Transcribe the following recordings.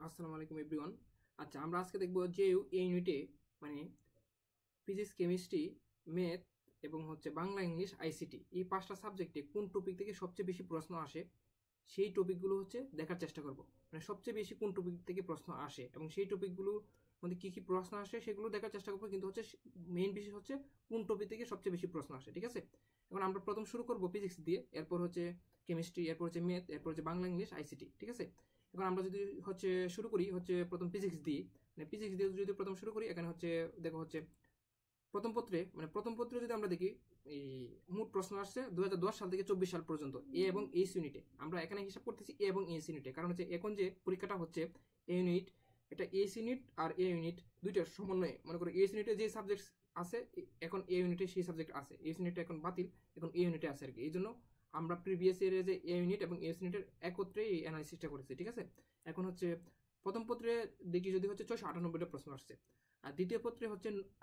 আসসালামু আলাইকুম এভরিওয়ান। আচ্ছা, আমরা আজকে দেখব যে এই ইউনিটে মানে ফিজিক্স, কেমিস্ট্রি, ম্যাথ এবং বাংলা, ইংলিশ, আইসিটি এই 5টা সাবজেক্টে কোন টপিক থেকে সবচেয়ে বেশি প্রশ্ন আসে সেই টপিকগুলো দেখার চেষ্টা করব। মানে সবচেয়ে বেশি কোন টপিক থেকে প্রশ্ন আসে এবং সেই টপিকগুলোর মধ্যে কী কী প্রশ্ন আসে সেগুলো দেখার চেষ্টা করবো। কিন্তু মেইন বিষয় কোন টপিক থেকে সবচেয়ে বেশি প্রশ্ন আসে। ঠিক আছে, এখন আমরা প্রথম শুরু করব ফিজিক্স দিয়ে, এরপর কেমিস্ট্রি, এরপর ম্যাথ, এরপর বাংলা, ইংলিশ, আইসিটি। ঠিক আছে, এখন আমরা যদি শুরু করি প্রথম ফিজিক্স দিয়ে। মানে ফিজিক্স দিয়ে যদি প্রথম শুরু করি, এখানে দেখো প্রথম পত্রে যদি আমরা দেখি এই মোট প্রশ্ন আসছে 2010 সাল থেকে 24 সাল পর্যন্ত এ এবং এইচ ইউনিটে। আমরা এখানে হিসাব করতেছি এ এবং এইচ ইউনিটে, কারণ এখন যে পরীক্ষাটা হচ্ছে এ ইউনিট, এটা এইচ ইউনিট আর এ ইউনিট দুইটার সমন্বয়ে। মনে করো এইচ ইউনিটে যে সাবজেক্ট আছে এখন এ ইউনিটে সেই সাবজেক্ট আছে, এইচ ইউনিটে এখন বাতিল, এখন এ ইউনিটে আছে আর কি। এই জন্য আমরা প্রিভিয়াস ইয়ারে যে এ ইউনিট এবং এইচ ইউনিটের একত্রে এই অ্যানালাইসিসটা করেছি। ঠিক আছে, এখন প্রথম পত্রে দেখি যদি 698টা প্রশ্ন আসছে, আর দ্বিতীয় পত্রে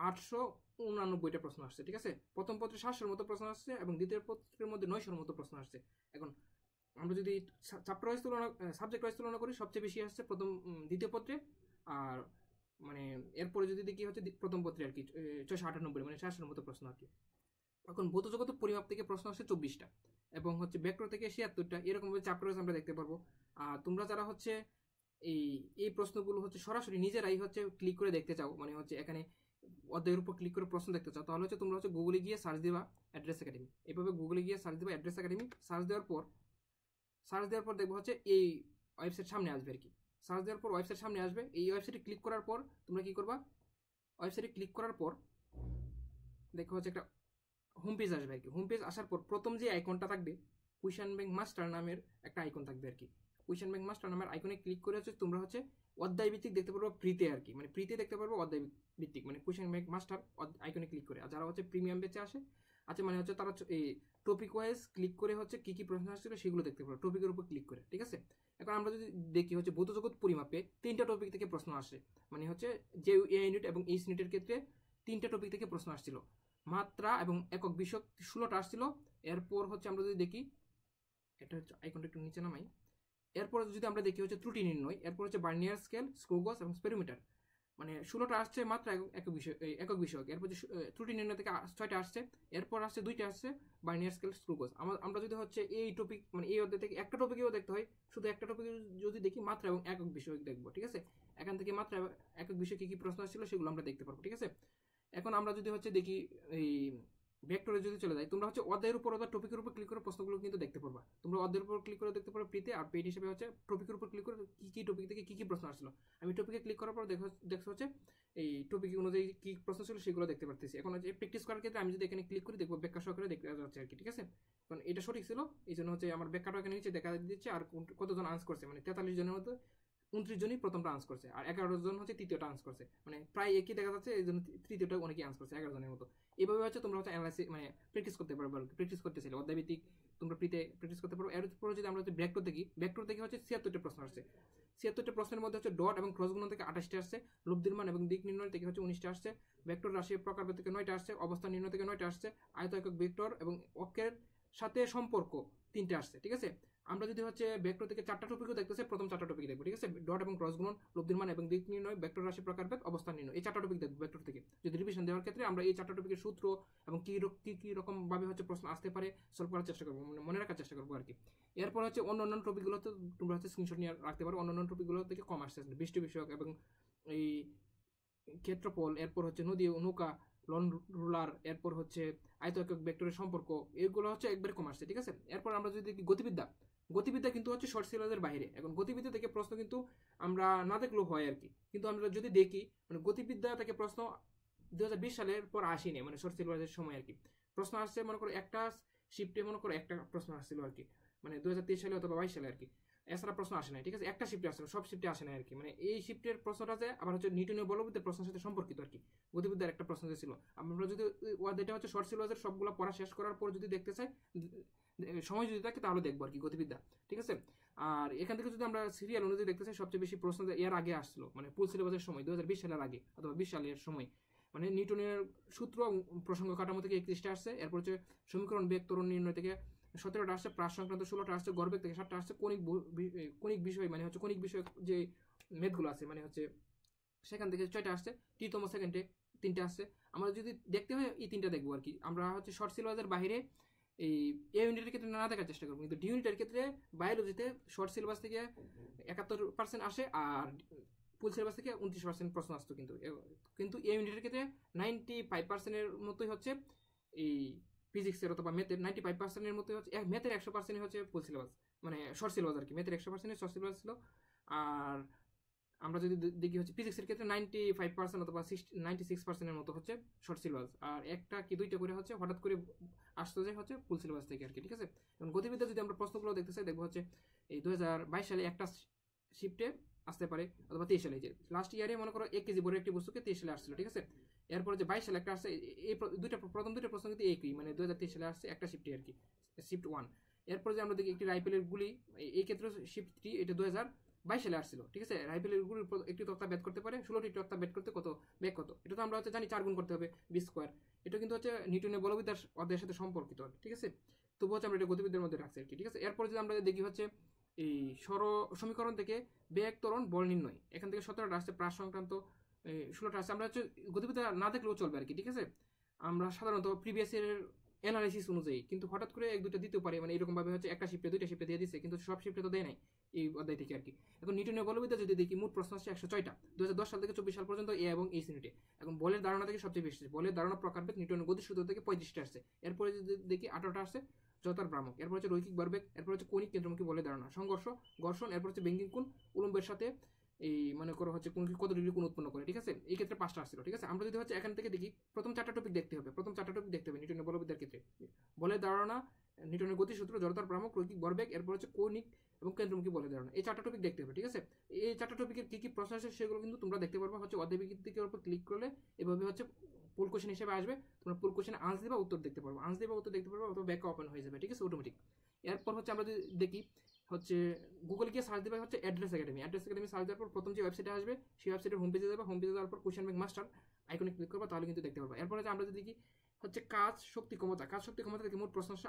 889টা প্রশ্ন আসছে। ঠিক আছে, প্রথম পত্রে 700-র মতো প্রশ্ন আসছে এবং দ্বিতীয় পত্রের মধ্যে 900-র মতো প্রশ্ন আসছে। এখন আমরা যদি চ্যাপ্টার ওয়াইজ তুলনা, সাবজেক্ট ওয়াইজ তুলনা করি, সবচেয়ে বেশি আসছে দ্বিতীয় পত্রে। আর মানে এরপরে যদি দেখি প্রথম পত্রে আর কি 698, মানে 700-র মতো প্রশ্ন আর কি। এখন ভৌত জগত পরিমাপ থেকে প্রশ্ন আসছে 24টা এবং ভেক্টর থেকে 76টা। এরকম চ্যাপ্টার ওয়াইজ আমরা দেখতে পারবো। আর তোমরা যারা এই প্রশ্নগুলো সরাসরি নিজেরাই ক্লিক করে দেখতে চাও, মানে এখানে অধ্যায়ের উপর ক্লিক করে প্রশ্ন দেখতে চাও, তাহলে তোমরা গুগলে গিয়ে সার্চ দিবা অ্যাড্রেস একাডেমি। এভাবে গুগলে গিয়ে সার্চ দিবা অ্যাড্রেস একাডেমি। সার্চ দেওয়ার পর দেখবো এই ওয়েবসাইট সামনে আসবে আর কি। সার্চ দেওয়ার পর ওয়েবসাইট সামনে আসবে। এই ওয়েবসাইটে ক্লিক করার পর তোমরা কি করবা, ওয়েবসাইটে ক্লিক করার পর দেখো একটা হোম পেজ আসবে আর কি। হোম পেজ আসার পর প্রথম যে আইকনটা থাকবে, কুয়েশন ব্যাংক মাস্টার নামের একটা আইকন থাকবে আর কি। কুয়েশন ব্যাংক মাস্টার নামের আইকনে ক্লিক করে তোমরা অধ্যায় ভিত্তিক দেখতে পারবো প্রিতে আর কি। মানে প্রিতে দেখতে পারবো অধ্যায় ভিত্তিক, মানে কুয়েশন ব্যাংক মাস্টার আইকনে ক্লিক করে। আর যারা প্রিমিয়াম বেচে আসে মানে তারা এই টপিক ওয়াইজ ক্লিক করে কি কি প্রশ্ন আসছিল সেগুলো দেখতে পারবো টপিকের উপর ক্লিক করে। ঠিক আছে, এখন আমরা যদি দেখি ভৌত জগৎ পরিমাপে 3টা টপিক থেকে প্রশ্ন আসে। মানে যে এ ইউনিট এবং এইচ ইউনিটের ক্ষেত্রে 3টা টপিক থেকে প্রশ্ন আসছিল। মাত্রা এবং একক বিষয় 16টা আসছিল। এরপর আমরা যদি দেখি, এটা আইকনটা একটু নিচে নামাই। এরপর যদি আমরা দেখি ত্রুটি নির্ণয়, এরপর বার্নিয়ার স্কেল, স্ক্রু গজ এবং স্পেরোমিটার। মানে 16টা আসছে মাত্র একক বিষয়। এরপর ত্রুটি নির্ণয় থেকে 6টা আসছে। এরপর আসছে 2টা আসছে বার্নিয়ার স্কেল, স্ক্রু গজ। আমরা যদি এই টপিক, মানে এই অধ্যায় থেকে একটা টপিকেও দেখতে হয়, শুধু একটা টপিক যদি দেখি মাত্রা এবং একক বিষয় দেখবো। ঠিক আছে, এখান থেকে মাত্রা একক বিষয় কি কি প্রশ্ন আসছিল সেগুলো আমরা দেখতে পারবো। ঠিক আছে, এখন আমরা যদি দেখি এই ভেক্টরে যদি চলে যাই, তোমরা অধ্যায়ের উপর অথবা টপিকের উপর ক্লিক করে প্রশ্নগুলো কিন্তু দেখতে পারবা। তোমরা অধ্যায়ের উপর ক্লিক করে দেখতে পারো প্রিতে, আর পেড হিসেবে টপিকের উপর ক্লিক করে কি কি টপিক থেকে কি কি প্রশ্ন আসলো। আমি টপিকে ক্লিক করার পর দেখো এই টপিক অনুযায়ী কি প্রশ্ন ছিল সেগুলো দেখতে পারতেছি। এখন প্র্যাকটিস করার ক্ষেত্রে আমি যদি এখানে ক্লিক করি, দেখবো ব্যাখ্যা সহকারে দেখতে যাচ্ছে আর কি। ঠিক আছে, কারণ এটা সঠিক ছিল, এই জন্য আমার ব্যাখ্যাটা এখানে নিচে দেখা দিচ্ছে। আর কতজন আনসার করছে, মানে 43 জনের মধ্যে 29 জনই প্রথমটা আনসার করছে, আর 11 জন তৃতীয়টা আনসার করছে। মানে প্রায় একই দেখা যাচ্ছে, এই জন্য তৃতীয়টা অনেকেই আনসার করছে 11 জনের মতো। এইভাবে তোমরা অ্যানালাইসিস মানে প্র্যাকটিস করতে পারবে। প্র্যাকটিস করতেছিলে অধ্যায় ভিত্তিক তোমরা প্রিতে প্র্যাকটিস করতে পারো। এরপর যদি আমরা ভেক্টর দেখি, ভেক্টর থেকে 76টা প্রশ্ন আসছে। 76টা প্রশ্নের মধ্যে ডট এবং ক্রস গুণন থেকে 28টা আসছে। লব্ধির মান এবং দিক নির্ণয় থেকে 19টা আসছে। ভেক্টর রাশি প্রকারভেদ থেকে 9টা আসছে। অবস্থান নির্ণয় থেকে 9টা আসছে। আয়ত একক ভেক্টর এবং অক্ষের সাথে সম্পর্ক 3টা আসছে। ঠিক আছে, আমরা যদি ভেক্টর থেকে 4টা টপিকও দেখতেছে, প্রথম 4টা টপিক দেখবো। ঠিক আছে, ডট এবং ক্রস গুণন, লব্ধির মান এবং দিক নির্ণয়, ভেক্টর রাশি প্রকারভেদ, অবস্থান নির্ণয়, এই 4টা টপিক দেখবো ভেক্টর থেকে। যদি রিভিশন দেওয়ার ক্ষেত্রে আমরা এই 4টা টপিকের সূত্র এবং কি রকম ভাবে প্রশ্ন আসতে পারে সলভ করার চেষ্টা করবো, মানে মনে রাখার চেষ্টা করবো আর কি। এরপর অন্য টপিকগুলোতে তোমরা স্ক্রিনশট নিয়ে রাখতে পারো। অন্য টপিকগুলো থেকে কম আসছে, বৃষ্টি বিষয়ক এবং এই ক্ষেত্রফল, এরপর নদী নৌকা, লন রুলার, এরপর আয়ত একক ভেক্টরের সম্পর্ক, এগুলো একবারে কম আসছে। ঠিক আছে, এরপর আমরা যদি দেখি গতিবিদ্যা কিন্তু শর্ট সিলেবাসের বাইরে। এখন গতিবিদ্যা থেকে প্রশ্ন কিন্তু আমরা না দেখলেও হয় আর কি, কিন্তু আমরা যদি দেখি মানে গতিবিদ্যা থেকে প্রশ্ন 2020 সালের পর আসেনি, মানে শর্ট সিলেবাসের সময় আর কি। প্রশ্ন আসছে মনে করো একটা শিফটে, মনে করো একটা প্রশ্ন আসছিল আর কি, মানে 2023 সালে অথবা 22 সালে আর কি। এছাড়া প্রশ্ন আসে নাই। ঠিক আছে, একটা শিফটে আসছে, সব শিফটে আসে না আর কি। মানে এই শিফটের প্রশ্নটা আবার নিউটনীয় বলবিদ্যার প্রশ্নের সাথে সম্পর্কিত আর কি। গতিবিদ্যার একটা প্রশ্ন ছিল। আমরা যদি এটা শর্ট সিলেবাসের সবগুলো পড়া শেষ করার পর যদি দেখতে চাই, সময় যদি থাকে তাহলে দেখবো আর কি গতিবিদ্যা। ঠিক আছে, আর এখান থেকে যদি আমরা সিরিয়াল অনুযায়ী দেখতে চাই, সবচেয়ে বেশি প্রশ্ন এর আগে আসছিল, মানে ফুল সিলেবাসের সময় 2020 সালের আগে অথবা 20 সালের সময়, মানে নিউটনের সূত্র প্রসঙ্গ কাঠামো থেকে 31টা আসছে। এরপর সমীকরণ বেগ ত্বরণ নির্ণয় থেকে 17টা আসছে। প্রাস সংক্রান্ত 16টা আসছে। গড়বেগ থেকে 7টা আসছে। কণিক বিষয়, মানে কণিক বিষয় যে মেথগুলো আছে, মানে হচ্ছে সেখান থেকে 6টা আসছে, তৃতীয়তম সেকেন্ডে 3টা আসছে। আমরা যদি দেখতে হয় এই 3টা দেখবো আর কি। আমরা হচ্ছে শর্ট সিলেবাসের বাইরে এই এ ইউনিটের ক্ষেত্রে না দেখার চেষ্টা করবো, কিন্তু ডি ইউনিটের ক্ষেত্রে বায়োলজিতে শর্ট সিলেবাস থেকে 71% আসে, আর ফুল সিলেবাস থেকে 29% প্রশ্ন আসতো। কিন্তু এই ইউনিটের ক্ষেত্রে 95%-এর মতোই হচ্ছে এই ফিজিক্সের অথবা ম্যাথের 95%-এর মতোই হচ্ছে, ম্যাথের 100% হচ্ছে ফুল সিলেবাস, মানে শর্ট সিলেবাস আর কি। ম্যাথের 100% শর্ট সিলেবাস ছিল। আর আমরা যদি দেখি হচ্ছে ফিজিক্সের ক্ষেত্রে 95% অথবা 96%-এর মতো হচ্ছে শর্ট সিলেবাস, আর একটা কি দুইটা করে হচ্ছে হঠাৎ করে আসতো যে হচ্ছে ফুল সিলেবাস থেকে আর কি। ঠিক আছে, এবং গতিবিদ্যা যদি আমরা প্রশ্নগুলো দেখতে চাই, দেখবো হচ্ছে এই 2022 সালে একটা শিফটে আসতে পারে, অথবা 23 সালে, যে লাস্ট ইয়ারে মনে করো 1 কেজি বড় একটি বস্তুকে 23 সালে আসছিল। ঠিক আছে, এরপরে যে 22 সালে একটা আসছে, এই প্রথম দুইটা প্রশ্ন কিন্তু একই, মানে 2023 সালে আসছে একটা শিফটে আর কি, শিফট 1। এরপরে যে আমরা দেখি একটি রাইফেলের গুলি, এই ক্ষেত্রে শিফট 3, এটা 2022 সালে আসছিল। ঠিক আছে, রাইফেলের গুলির একটি তক্তা ব্যাট করতে পারে, 16টি তক্তা ব্যাট করতে কত ব্যাগ কত, এটা তো আমরা হচ্ছে জানি 4 গুণ করতে হবে b²। এটা কিন্তু হচ্ছে নিউটনের বলবিদ্যার অধ্যায়ের সাথে সম্পর্কিত। ঠিক আছে, তবু হচ্ছে আমরা এটা গতিবিদ্যার মধ্যে রাখছি আর কি। ঠিক আছে, এরপরে যদি আমরা দেখি হচ্ছে এই সমীকরণ থেকে বেগ, ত্বরণ, বল নির্ণয়, এখান থেকে 17টা আসছে, প্রাস সংক্রান্ত 16টা আসছে। আমরা হচ্ছে গতিবিদ্যা না দেখলেও চলবে আর কি। ঠিক আছে, আমরা সাধারণত প্রিভিয়াস ইয়ারের অ্যানালাইসিস অনুযায়ী, কিন্তু হঠাৎ করে 1-2টা দিতেও পারে, মানে এরকম ভাবে হচ্ছে একটা শিফটে 2টা শিফটে দিয়ে দিচ্ছে, কিন্তু সব শিফটে তো দেয় নাই এই অধ্যায় থেকে আর কি। এখন নিউটনের বলবিদ্যা যদি দেখি, মোট প্রশ্ন আসছে 106টা, 2010 সাল থেকে 24 সাল পর্যন্ত এ এবং এই ইউনিটে। এখন বলের ধারণা থেকে সবচেয়ে বেশি, বলের ধারণা প্রকারভেদ নিউটনের গতিসূত্র থেকে 35টা আসছে। এরপরে যদি দেখি 18টা আসছে জড়তার ভ্রামক, এরপর হচ্ছে রৈখিক ভরবেগ, এরপর হচ্ছে কৌণিক কেন্দ্রমুখী বলের ধারণা, সংঘর্ষ, ঘর্ষণ, এরপর হচ্ছে ব্যঙ্গিক কোণ, উলম্বের সাথে এই মনে করো হচ্ছে কত ডিগ্রি কোণ উৎপন্ন করে। ঠিক আছে, এই ক্ষেত্রে 5টা আসছিল। ঠিক আছে, আমরা যদি হচ্ছে এখান থেকে দেখি, প্রথম 4টা টপিক দেখতে হবে, নিউটনের বলবিদ্যার ক্ষেত্রে বলের ধারণা, নিউটনের গতিসূত্র, জড়তার ভ্রামক, রৈখিক ভরবেগ, এরপর হচ্ছে কৌণিক এবং কেন্দ্রমুখী বলের ধারণা, এই 4টা টপিক দেখতে হবে। ঠিক আছে, এই 4টা টপিকের কি কি প্রশ্ন আসে সেগুলো কিন্তু তোমরা দেখতে পারবে হচ্ছে অধ্যায় বিজ্ঞপ্তির উপর ক্লিক করলে, এভাবে হচ্ছে পুল কোশ্চেন হিসেবে আসবে, তোমরা পুল কোশ্চেন আনসার দিবা, উত্তর দেখতে পারবো, অথবা ব্যাক ওপেন হয়ে যাবে। ঠিক আছে, অটোমেটিক। এরপর হচ্ছে আমরা যদি দেখি হচ্ছে গুগলে গিয়ে সার্চ দিবা হচ্ছে অ্যাড্রেস একাডেমি সার্চ দেওয়ার পর প্রথম যে ওয়েবসাইটে আসবে সেই ওয়েবসাইটের হোম পেজে যাবে, হোম পেজে যাওয়ার পর কোশ্চেন ব্যাংক মাস্টার আইকনে ক্লিক করবা, তাহলে কিন্তু দেখতে পারবা। এরপর হচ্ছে আমরা যদি দেখি হচ্ছে কাজ শক্তি ক্ষমতা থেকে মোট প্রশ্ন আসছে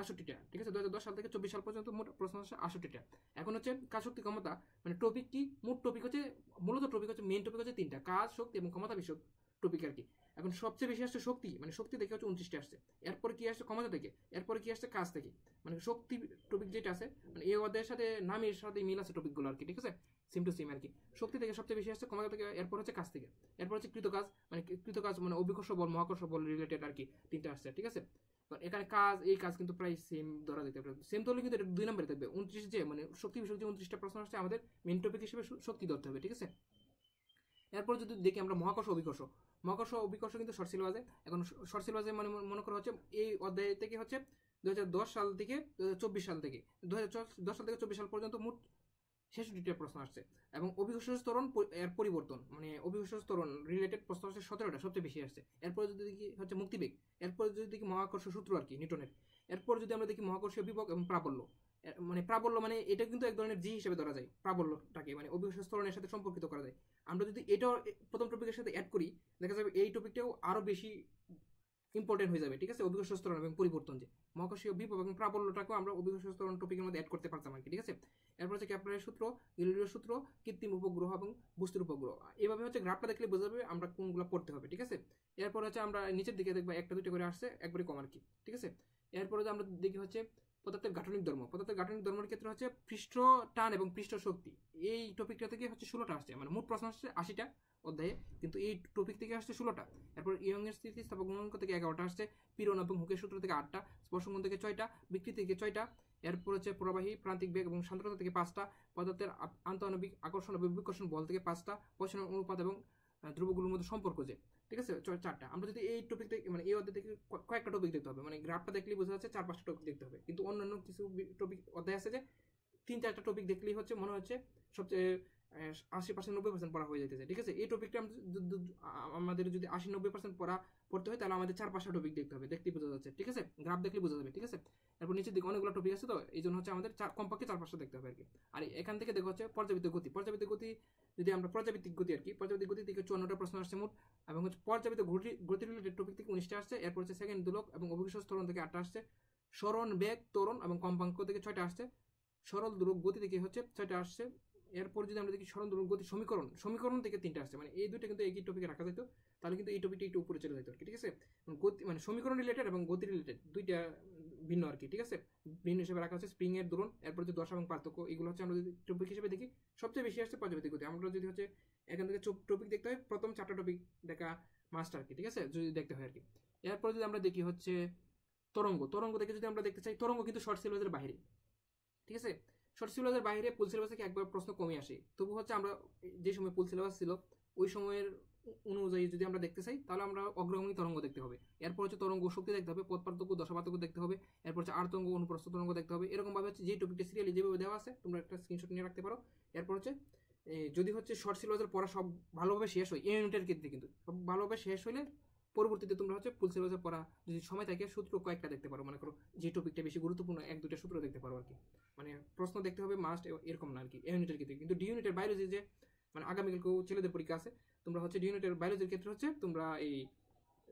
68টা। ঠিক আছে, 2010 সাল থেকে 24 সাল পর্যন্ত মোট প্রশ্ন আসছে 68টা। এখন হচ্ছে কাজ শক্তি ক্ষমতা, মানে টপিক কি, মোট টপিক হচ্ছে মূলত মেইন টপিক হচ্ছে 3টা, কাজ, শক্তি এবং ক্ষমতা বিষয়ক টপিক আর কি। এখন সবচেয়ে বেশি আসছে শক্তি, মানে শক্তি থেকে হচ্ছে 29টা আসছে। এরপরে কি আসছে ক্ষমতা থেকে, এরপরে কি আসছে কাজ থেকে, মানে শক্তি টপিক যেটা আছে, মানে এই অধ্যায়ের সাথে নামের সাথে মিল আছে টপিকগুলো আর কি। ঠিক আছে, সেম টু সেম আর কি। শক্তি থেকে সবচেয়ে বেশি আসছে, ক্ষমতা থেকে, এরপর হচ্ছে কাজ থেকে, এরপর হচ্ছে কৃতকাজ, মানে অভিকর্ষ বল, মহাকর্ষ বল রিলেটেড আর কি, 3টা আসছে। ঠিক আছে, এখানে এই কাজ কিন্তু প্রায় সেম ধরা যেতে পারে, সেম ধরলে কিন্তু এটা 2 নম্বরে থাকবে। 29 যে মানে শক্তি বিষয়ক যে 29টা প্রশ্ন আসছে, আমাদের মেন টপিক হিসেবে শক্তি ধরতে হবে। ঠিক আছে, এরপর যদি দেখি আমরা মহাকর্ষ অভিকর্ষ কিন্তু শর্ট সিলেবাসে। এখন শর্ট সিলেবাসে মানে মনে করা হচ্ছে এই অধ্যায় থেকে হচ্ছে 2010 সাল থেকে 2024 সাল থেকে 2010 সাল থেকে 24 সাল পর্যন্ত মোট 66টা প্রশ্ন আসছে, এবং অভিকর্ষ ত্বরণ এর পরিবর্তন, মানে অভিকর্ষ ত্বরণ রিলেটেড প্রশ্ন আসছে 17টা, সবচেয়ে বেশি আসছে। এরপর যদি দেখি হচ্ছে মুক্তিবেগ, এরপর যদি দেখি মহাকর্ষ সূত্র আর কি নিউটনের, এরপর যদি আমরা দেখি মহাকর্ষীয় বিভব এবং প্রাবল্য, মানে এটা কিন্তু এক ধরনের জি হিসেবে ধরা যায়, প্রাবল্যটাকে মানে অভিকর্ষ ত্বরণের সাথে সম্পর্কিত করা যায়। আমরা যদি এটাও প্রথম টপিকের সাথে অ্যাড করি, দেখা যাবে এই টপিকটাও আরো বেশি ইম্পর্টেন্ট হয়ে যাবে। ঠিক আছে, অভিকর্ষ ত্বরণ এবং পরিবর্তন, যে মহাকর্ষীয় বিভব এবং প্রাবল্যটাকেও আমরা অভিকর্ষ ত্বরণ টপিকের মধ্যে অ্যাড করতে পারতাম আর কি। ঠিক আছে, এরপর হচ্ছে ক্যাপলারের সূত্র, গ্যালিলিও সূত্র, কৃত্রিম উপগ্রহ এবং বস্তুর উপগ্রহ, এভাবে হচ্ছে গ্রাফটা দেখলে বোঝা যাবে আমরা কোনগুলো পড়তে হবে। ঠিক আছে, এরপর হচ্ছে আমরা নিচের দিকে দেখবো 1-2 করে আসছে, একবারে কম আর কি। ঠিক আছে, এরপরে আমরা দেখি হচ্ছে পদার্থের গাঠনিক ধর্মের ক্ষেত্রে হচ্ছে পৃষ্ঠ টান এবং পৃষ্ঠ শক্তি, এই টপিকটা থেকে হচ্ছে 16টা আসছে, মানে মোট প্রশ্ন আসছে 80টা অধ্যায়ে, কিন্তু এই টপিক থেকে আসছে 16টা। এরপর ইয়ং এর স্থিতি স্থাপক গুণাঙ্ক থেকে 11টা আসছে, পীড়ন এবং হুকের সূত্র থেকে 8টা, স্পর্শগুণ থেকে 6টা, বিকৃতি থেকে 6টা, এরপর হচ্ছে প্রবাহী প্রান্তিক বেগ এবং সান্দ্রতা থেকে 5টা, পদার্থের আন্তঃআণবিক আকর্ষণ এবং বিকর্ষণ বল থেকে 5টা, পয়সনের অনুপাত এবং ধ্রুবগুলোর মধ্যে সম্পর্ক, যে ঠিক আছে 4টা। আমরা যদি এই টপিক থেকে মানে এই অধ্যায় থেকে কয়েকটা টপিক দেখতে হবে, মানে গ্রাফটা দেখলেই বোঝা যাচ্ছে 4-5টা টপিক দেখতে হবে, কিন্তু অন্যান্য কিছু টপিক অধ্যায় আছে যে 3-4টা টপিক দেখলেই হচ্ছে মনে হচ্ছে সবচেয়ে 80% 90% পড়া হয়ে যেতেছে। ঠিক আছে, এই টপিকটা আমাদের যদি 80-90% পড়তে হয়, তাহলে আমাদের 4-5টা টপিক দেখতে হবে, দেখতেই বোঝা যাচ্ছে। ঠিক আছে, গ্রাফ দেখলে বোঝা যাবে। ঠিক আছে, এরপর নিচের দিকে অনেকগুলো টপিক আছে, তো এই জন্য হচ্ছে আমাদের কমপক্ষে 4-5টা দেখতে হবে আর কি। আর এখান থেকে দেখো হচ্ছে পর্যাবৃত্ত গতি, যদি আমরা পর্যাবৃত্তিক গতি আর কি, পর্যাবৃত্তিক গতি থেকে 54টা প্রশ্ন আসছে মোট, এবং হচ্ছে পর্যাবৃত্ত গতি রিলেটেড টপিক থেকে 19টা আসছে। এরপর হচ্ছে সেকেন্ড দোলক এবং অভিকর্ষ ত্বরণ থেকে 8টা আসছে, স্মরণ, বেগ, ত্বরণ এবং কম্পাঙ্ক থেকে 6টা আসছে, সরল দোলক গতি থেকে হচ্ছে 6টা আসছে, এরপর যদি আমরা দেখি সরণ দোলন গতি সমীকরণ থেকে 3টা আসছে, মানে এই দুইটা কিন্তু একই টপিকে রাখা যেত, তাহলে কিন্তু এই টপিকটা একটু উপরে চলে যেত আর কি। ঠিক আছে, গতি মানে সমীকরণ রিলেটেড এবং গতি রিলেটেড দুইটা ভিন্ন আর কি। ঠিক আছে, ভিন্ন হিসেবে রাখা হচ্ছে স্প্রিং এর দোলন, এরপর হচ্ছে দশা এবং পার্থক্য, এগুলো হচ্ছে আমরা যদি টপিক হিসেবে দেখি সবচেয়ে বেশি আসছে পর্যাবৃত্তিক গতি। আমরা যদি হচ্ছে এখান থেকে টপিক দেখতে হয়, প্রথম 4টা টপিক দেখা মাস্ট আর কি। ঠিক আছে, যদি দেখতে হয় আর কি। এরপর যদি আমরা দেখি হচ্ছে তরঙ্গ থেকে যদি আমরা দেখতে চাই, তরঙ্গ কিন্তু শর্ট সিলেবাসের বাইরে। ঠিক আছে, শর্ট সিলেবাসের বাইরে ফুল সিলেবাস থেকে একবার প্রশ্ন কমে আসে, তবু হচ্ছে আমরা যে সময় ফুল সিলেবাস ছিল ওই সময়ের অনুযায়ী যদি আমরা দেখতে চাই, তাহলে আমরা অগ্রগামী তরঙ্গ দেখতে হবে। এরপর হচ্ছে তরঙ্গ শক্তি দেখতে হবে, পথ পার্থক্য, দশা পার্থক্য দেখতে হবে, এরপর হচ্ছে আর তরঙ্গ, অনুপ্রস্থ তরঙ্গ দেখতে হবে। এরকম ভাবে হচ্ছে যে টপিকটা সিরিয়ালি যেভাবে দেওয়া আছে তোমরা একটা স্ক্রিনশট নিয়ে রাখতে পারো। এরপর হচ্ছে যদি হচ্ছে শর্ট সিলেবাসের পড়া সব ভালোভাবে শেষ হয়, এই ইউনিটের ক্ষেত্রে কিন্তু সব ভালোভাবে শেষ হলে পরবর্তীতে তোমরা হচ্ছে ফুল সিলেবাসের পড়া যদি সময় থাকে সূত্র কয়েকটা দেখতে পারো, মনে করো যে টপিকটা বেশি গুরুত্বপূর্ণ 1-2টা সূত্র দেখতে পারো আর কি। মানে প্রশ্ন দেখতে হবে মাস্ট, এরকম না আর কি এই ইউনিটের ক্ষেত্রে। কিন্তু ডি ইউনিটের বায়োলজি যে মানে আগামীকালকেও ছেলেদের পরীক্ষা আছে, তোমরা হচ্ছে ডি ইউনিটের বায়োলজির ক্ষেত্রে হচ্ছে তোমরা এই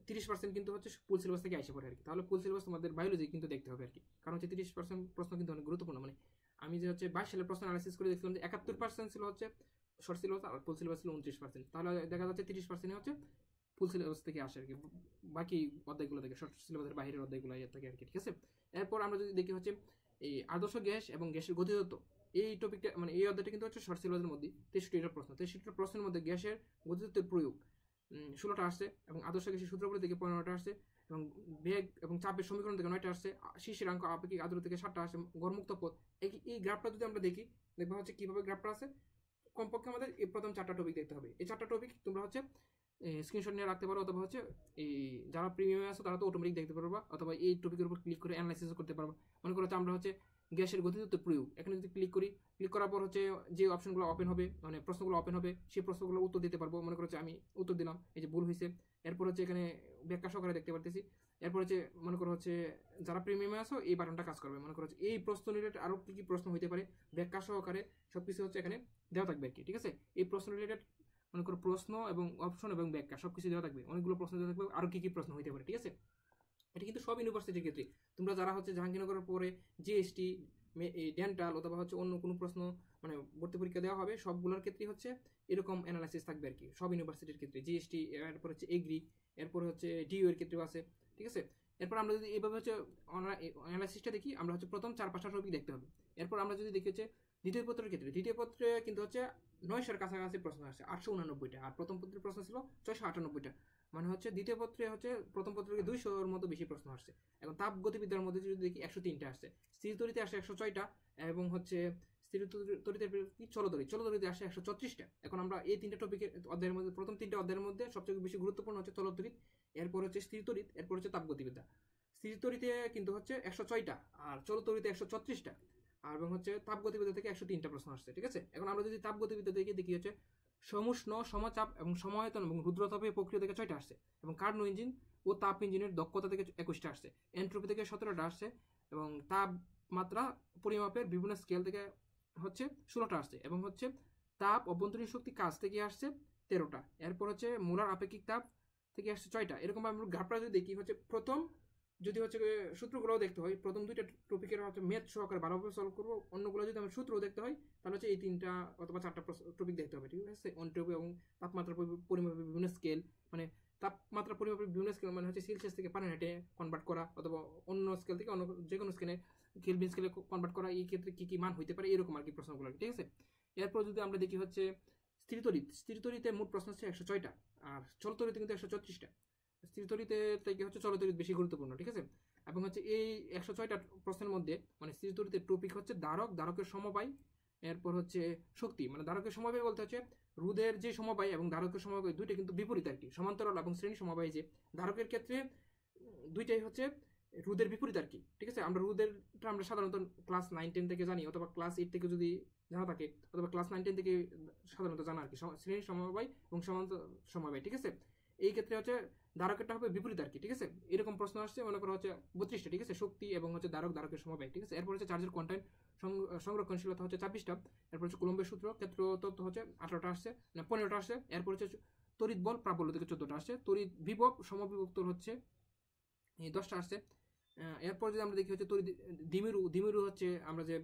30% কিন্তু হচ্ছে ফুল সিলেবাস থেকে আসে পড়ে আর কি। তাহলে ফুল সিলেবাস তোমাদের বায়োলজি কিন্তু দেখতে হবে আর কি, কারণ হচ্ছে 30% প্রশ্ন কিন্তু অনেক গুরুত্বপূর্ণ। মানে আমি যে হচ্ছে 22 সালের প্রশ্ন অ্যানালাইসিস করে দেখছিলাম যে 71% ছিল হচ্ছে শর্ট সিলেবাস আর ফুল সিলেবাস ছিল 29%। তাহলে দেখা যাচ্ছে 30% হচ্ছে ফুল সিলেবাস থেকে আসে আর কি, বাকি অধ্যায়গুলো থেকে শর্ট সিলেবাসের বাইরের অধ্যায়গুলো থাকে আর কি। ঠিক আছে, এরপর আমরা যদি দেখি হচ্ছে এই আদর্শ গ্যাস এবং গ্যাসের গতিতত্ত্ব, এই টপিকটা মানে এই অধ্যায়টা কিন্তু হচ্ছে শর্ট সিলেবাসের মধ্যে 63টা প্রশ্ন। 63টা প্রশ্নের মধ্যে গ্যাসের গতিতত্ত্বের প্রয়োগ 16টা আসছে, এবং আদর্শ গ্যাসের সূত্রাবলী থেকে 15টা আসছে, এবং বেগ এবং চাপের সমীকরণ থেকে 9টা আসছে, শিশিরাঙ্ক, আপেক্ষিক আদ্রতা থেকে 7টা আসছে, গড়মুক্ত পথ। এই গ্রাফটা যদি আমরা দেখি, দেখবো হচ্ছে কিভাবে গ্রাফটা আছে। কমপক্ষে আমাদের এই প্রথম 4টা টপিক দেখতে হবে। এই 4টা টপিক তোমরা হচ্ছে স্ক্রিনশট নিয়ে রাখতে পারো, অথবা হচ্ছে এই যারা প্রিমিয়ামে আছো তারা তো অটোমেটিক দেখতে পারবা, অথবা এই টপিকের উপর ক্লিক করে অ্যানালাইসিস করতে পারবা। মনে করো আমরা হচ্ছে গ্যাসের গতিতত্ত্বের প্রয়োগ, এখানে যদি ক্লিক করার পর হচ্ছে যে অপশনগুলো ওপেন হবে, মানে প্রশ্নগুলো ওপেন হবে, সেই প্রশ্নগুলো উত্তর দিতে পারবো। মনে করো আমি উত্তর দিলাম, এই যে ভুল হয়েছে। এরপর হচ্ছে এখানে ব্যাখ্যা সহকারে দেখতে পারতেছি। এরপর হচ্ছে মনে করো হচ্ছে যারা প্রিমিয়ামে আসো এই বাটনটা কাজ করবে। মনে করো এই প্রশ্ন রিলেটেড আরো কি কি প্রশ্ন হইতে পারে ব্যাখ্যা সহকারে সবকিছু হচ্ছে এখানে দেওয়া থাকবে আর কি। ঠিক আছে, এই প্রশ্ন রিলেটেড মনে করো প্রশ্ন এবং অপশন এবং ব্যাখ্যা সবকিছু দেওয়া থাকবে, অনেকগুলো প্রশ্ন দেওয়া থাকবে, আরো কি কি প্রশ্ন হইতে পারে। ঠিক আছে, এটা কিন্তু সব ইউনিভার্সিটির ক্ষেত্রে। তোমরা যারা হচ্ছে জাহাঙ্গীরনগরের পরে জিএসটি, ডেন্টাল অথবা হচ্ছে অন্য কোনো প্রশ্ন মানে ভর্তি পরীক্ষা দেওয়া হবে, সবগুলোর ক্ষেত্রে হচ্ছে এরকম অ্যানালাইসিস থাকবে আর কি, সব ইউনিভার্সিটির ক্ষেত্রে। জিএসটি, এরপর হচ্ছে এগ্রি, এরপর হচ্ছে ডিইউ এর ক্ষেত্রেও আছে। ঠিক আছে, এরপর আমরা যদি এইভাবে হচ্ছে অ্যানালাইসিসটা দেখি, আমরা হচ্ছে প্রথম 4-5টা টপিক দেখতে হবে। এরপর আমরা যদি দেখি হচ্ছে দ্বিতীয় পত্রের ক্ষেত্রে, দ্বিতীয় পত্রে কিন্তু হচ্ছে 900-এর কাছাকাছি প্রশ্ন আসছে, 889টা, আর প্রথম পত্রের প্রশ্ন ছিল 698টা। মানে হচ্ছে দ্বিতীয় পত্রে হচ্ছে প্রথম পত্র থেকে 200-এর মতো বেশি প্রশ্ন আসছে। এখন তাপ গতিবিদ্যার মধ্যে যদি দেখি 103টা আসছে, স্থির তড়িতে আসে 106টা, এবং হচ্ছে স্থির তড়িতের চলতড়িতে আসে 134টা। এখন আমরা এই 3টা টপিকের অধ্যায়ের মধ্যে, প্রথম 3টা অধ্যায়ের মধ্যে সবচেয়ে বেশি গুরুত্বপূর্ণ হচ্ছে চলতড়িৎ, এরপর হচ্ছে স্থির তড়িৎ, এরপর হচ্ছে তাপ গতিবিদ্যা। স্থির তড়িতে কিন্তু হচ্ছে 106টা, আর চলতড়িতে 134টা, আর এবং হচ্ছে তাপ গতিবিদ্যা থেকে 103টা প্রশ্ন আসছে। ঠিক আছে, এখন আমরা যদি তাপ গতিবিদ্যা দেখি হচ্ছে সমুষ্ণ, সমচাপ এবং সমায়তন এবং রুদ্রতাপীয় প্রক্রিয়া থেকে 6টা আসছে, এবং কার্নো ইঞ্জিন ও তাপ ইঞ্জিনের দক্ষতা থেকে 21টা আসছে, এন্ট্রপি থেকে 17টা আসছে, এবং তাপমাত্রা পরিমাপের বিভিন্ন স্কেল থেকে হচ্ছে 16টা আসছে, এবং হচ্ছে তাপ অভ্যন্তরীণ শক্তি কাজ থেকে আসছে 13টা। এরপর হচ্ছে মোলার আপেক্ষিক তাপ থেকে আসছে 6টা। এরকম আমরা গ্রাফটা যদি দেখি হচ্ছে প্রথম যদি হচ্ছে সূত্রগুলোও দেখতে হয়, প্রথম 2টা টপিকের হচ্ছে ম্যাথ সহকারে ভালোভাবে সলভ করবো, অন্যগুলো যদি আমার সূত্রও দেখতে হয় তাহলে হচ্ছে এই 3টা অথবা 4টা টপিক দেখতে হবে। ঠিক আছে, এন্ট্রপি এবং তাপমাত্রা পরিমাপের বিভিন্ন স্কেল, মানে তাপমাত্রা পরিমাপের বিভিন্ন স্কেল মানে হচ্ছে সেলসিয়াস থেকে ফারেনহাইটে কনভার্ট করা, অথবা অন্য স্কেল থেকে অন্য যে কোনো স্কেলে কেলভিন স্কেলে কনভার্ট করা, এই ক্ষেত্রে কি কি মান হইতে পারে, এরকম আর কি প্রশ্নগুলো। ঠিক আছে, এরপর যদি আমরা দেখি হচ্ছে স্থিরতড়িতে মোট প্রশ্ন হচ্ছে 106টা, আর চলতড়িতে কিন্তু 134টা। স্থিরতড়িতে থেকে হচ্ছে চলতড়িৎ বেশি গুরুত্বপূর্ণ। ঠিক আছে, এবং হচ্ছে এই 106টা প্রশ্নের মধ্যে মানে স্থিরতড়িতের টপিক হচ্ছে ধারকের সমবায়, এরপর হচ্ছে শক্তি। মানে ধারকের সমবায় বলতে হচ্ছে রোধের যে সমবায় এবং ধারকের সমবায় দুইটা কিন্তু বিপরীত আর কি, সমান্তরাল এবং শ্রেণী সমবায়। যে ধারকের ক্ষেত্রে দুইটাই হচ্ছে রোধের বিপরীত আর কি। ঠিক আছে, আমরা রোধেরটা আমরা সাধারণত ক্লাস 9-10 থেকে জানি, অথবা ক্লাস 8 থেকে যদি জানা থাকে, অথবা ক্লাস 9-10 থেকে সাধারণত জানা আর কি, শ্রেণী সমবায় এবং সমান্তরাল সমবায়। ঠিক আছে, এই ক্ষেত্রে হচ্ছে ধারকেরটা হবে বিপরীত আর কি। ঠিক আছে, এরকম প্রশ্ন আসছে মনে করা হচ্ছে 32টা। ঠিক আছে, শক্তি এবং হচ্ছে ধারকের সমবায়। ঠিক আছে, এরপর হচ্ছে চার্জের কোয়ান্টাইন সংরক্ষণশীলতা হচ্ছে 26টা, এরপর হচ্ছে কুলম্বের সূত্র ক্ষেত্র তত্ত্ব হচ্ছে 18টা আসছে, না 15টা আসছে, এরপর হচ্ছে তড়িৎ বল প্রাবল্য থেকে 14টা আসছে, তড়িৎ বিভব সমবিভক্তর হচ্ছে 10টা আসছে। এরপর যদি আমরা দেখি হচ্ছে তড়িৎ দ্বিমেরু হচ্ছে আমরা যে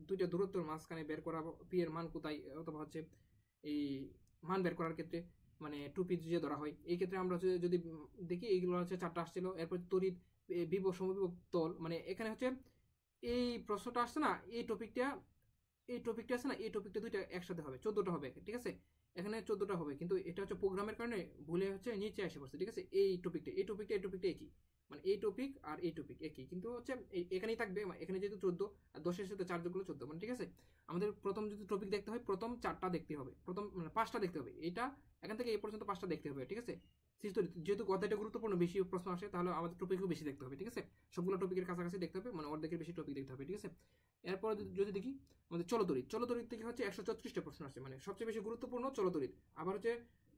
দুইটা দূরত্বের মাঝখানে বের করা পি এর মান কোথায়, অথবা হচ্ছে এই মান বের করার ক্ষেত্রে মানে 2p যে ধরা হয়, এই ক্ষেত্রে আমরা হচ্ছে যদি দেখি এইগুলো হচ্ছে 4টা আসছিল। এরপর তড়িৎ বিভব সমবিভব তল, মানে এখানে হচ্ছে এই প্রশ্নটা আসছে না, এই টপিকটা আছে না, এই টপিকটা দুইটা একসাথে হবে, 14টা হবে, ঠিক আছে। এখানে 14টা হবে, কিন্তু এটা হচ্ছে প্রোগ্রামের কারণে ভুলে হচ্ছে নিচে এসে পড়ছে, ঠিক আছে। এই টপিকটা একই, মানে এই টপিক আর এই টপিক একই, কিন্তু হচ্ছে এখানেই থাকবে। এখানে যেহেতু 14 আর 10-এর সাথে 4 যোগ করলে 14, মানে ঠিক আছে। আমাদের প্রথম যদি টপিক দেখতে হয়, প্রথম 4টা দেখতে হবে, প্রথম মানে 5টা দেখতে হবে, এটা এখান থেকে এই পর্যন্ত 5টা দেখতে হবে, ঠিক আছে। যেহেতু অধ্যায়টা গুরুত্বপূর্ণ, বেশি প্রশ্ন আসে, তাহলে আমাদের টপিকও বেশি দেখতে হবে, ঠিক আছে। সবগুলো টপিকের কাছাকাছি দেখতে হবে, মানে অর্ধেকের বেশি টপিক দেখতে হবে, ঠিক আছে। এরপর যদি দেখি আমাদের চলতরিৎ থেকে হচ্ছে 134টা প্রশ্ন আসছে, মানে সবচেয়ে বেশি গুরুত্বপূর্ণ চলতরিৎ। আবার হচ্ছে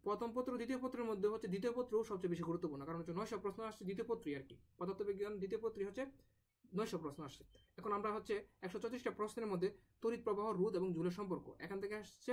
প্রথম পত্র দ্বিতীয় পত্রের মধ্যে হচ্ছে দ্বিতীয় পত্রও সবচেয়ে বেশি গুরুত্বপূর্ণ, কারণ হচ্ছে 900 প্রশ্ন আসছে দ্বিতীয় পত্রই আর কি, পদার্থবিজ্ঞান দ্বিতীয় পত্রই হচ্ছে 900 প্রশ্ন আসছে। এখন আমরা হচ্ছে 134টা প্রশ্নের মধ্যে তড়িৎ প্রবাহ, রোধ এবং জুলের সম্পর্ক, এখান থেকে আসছে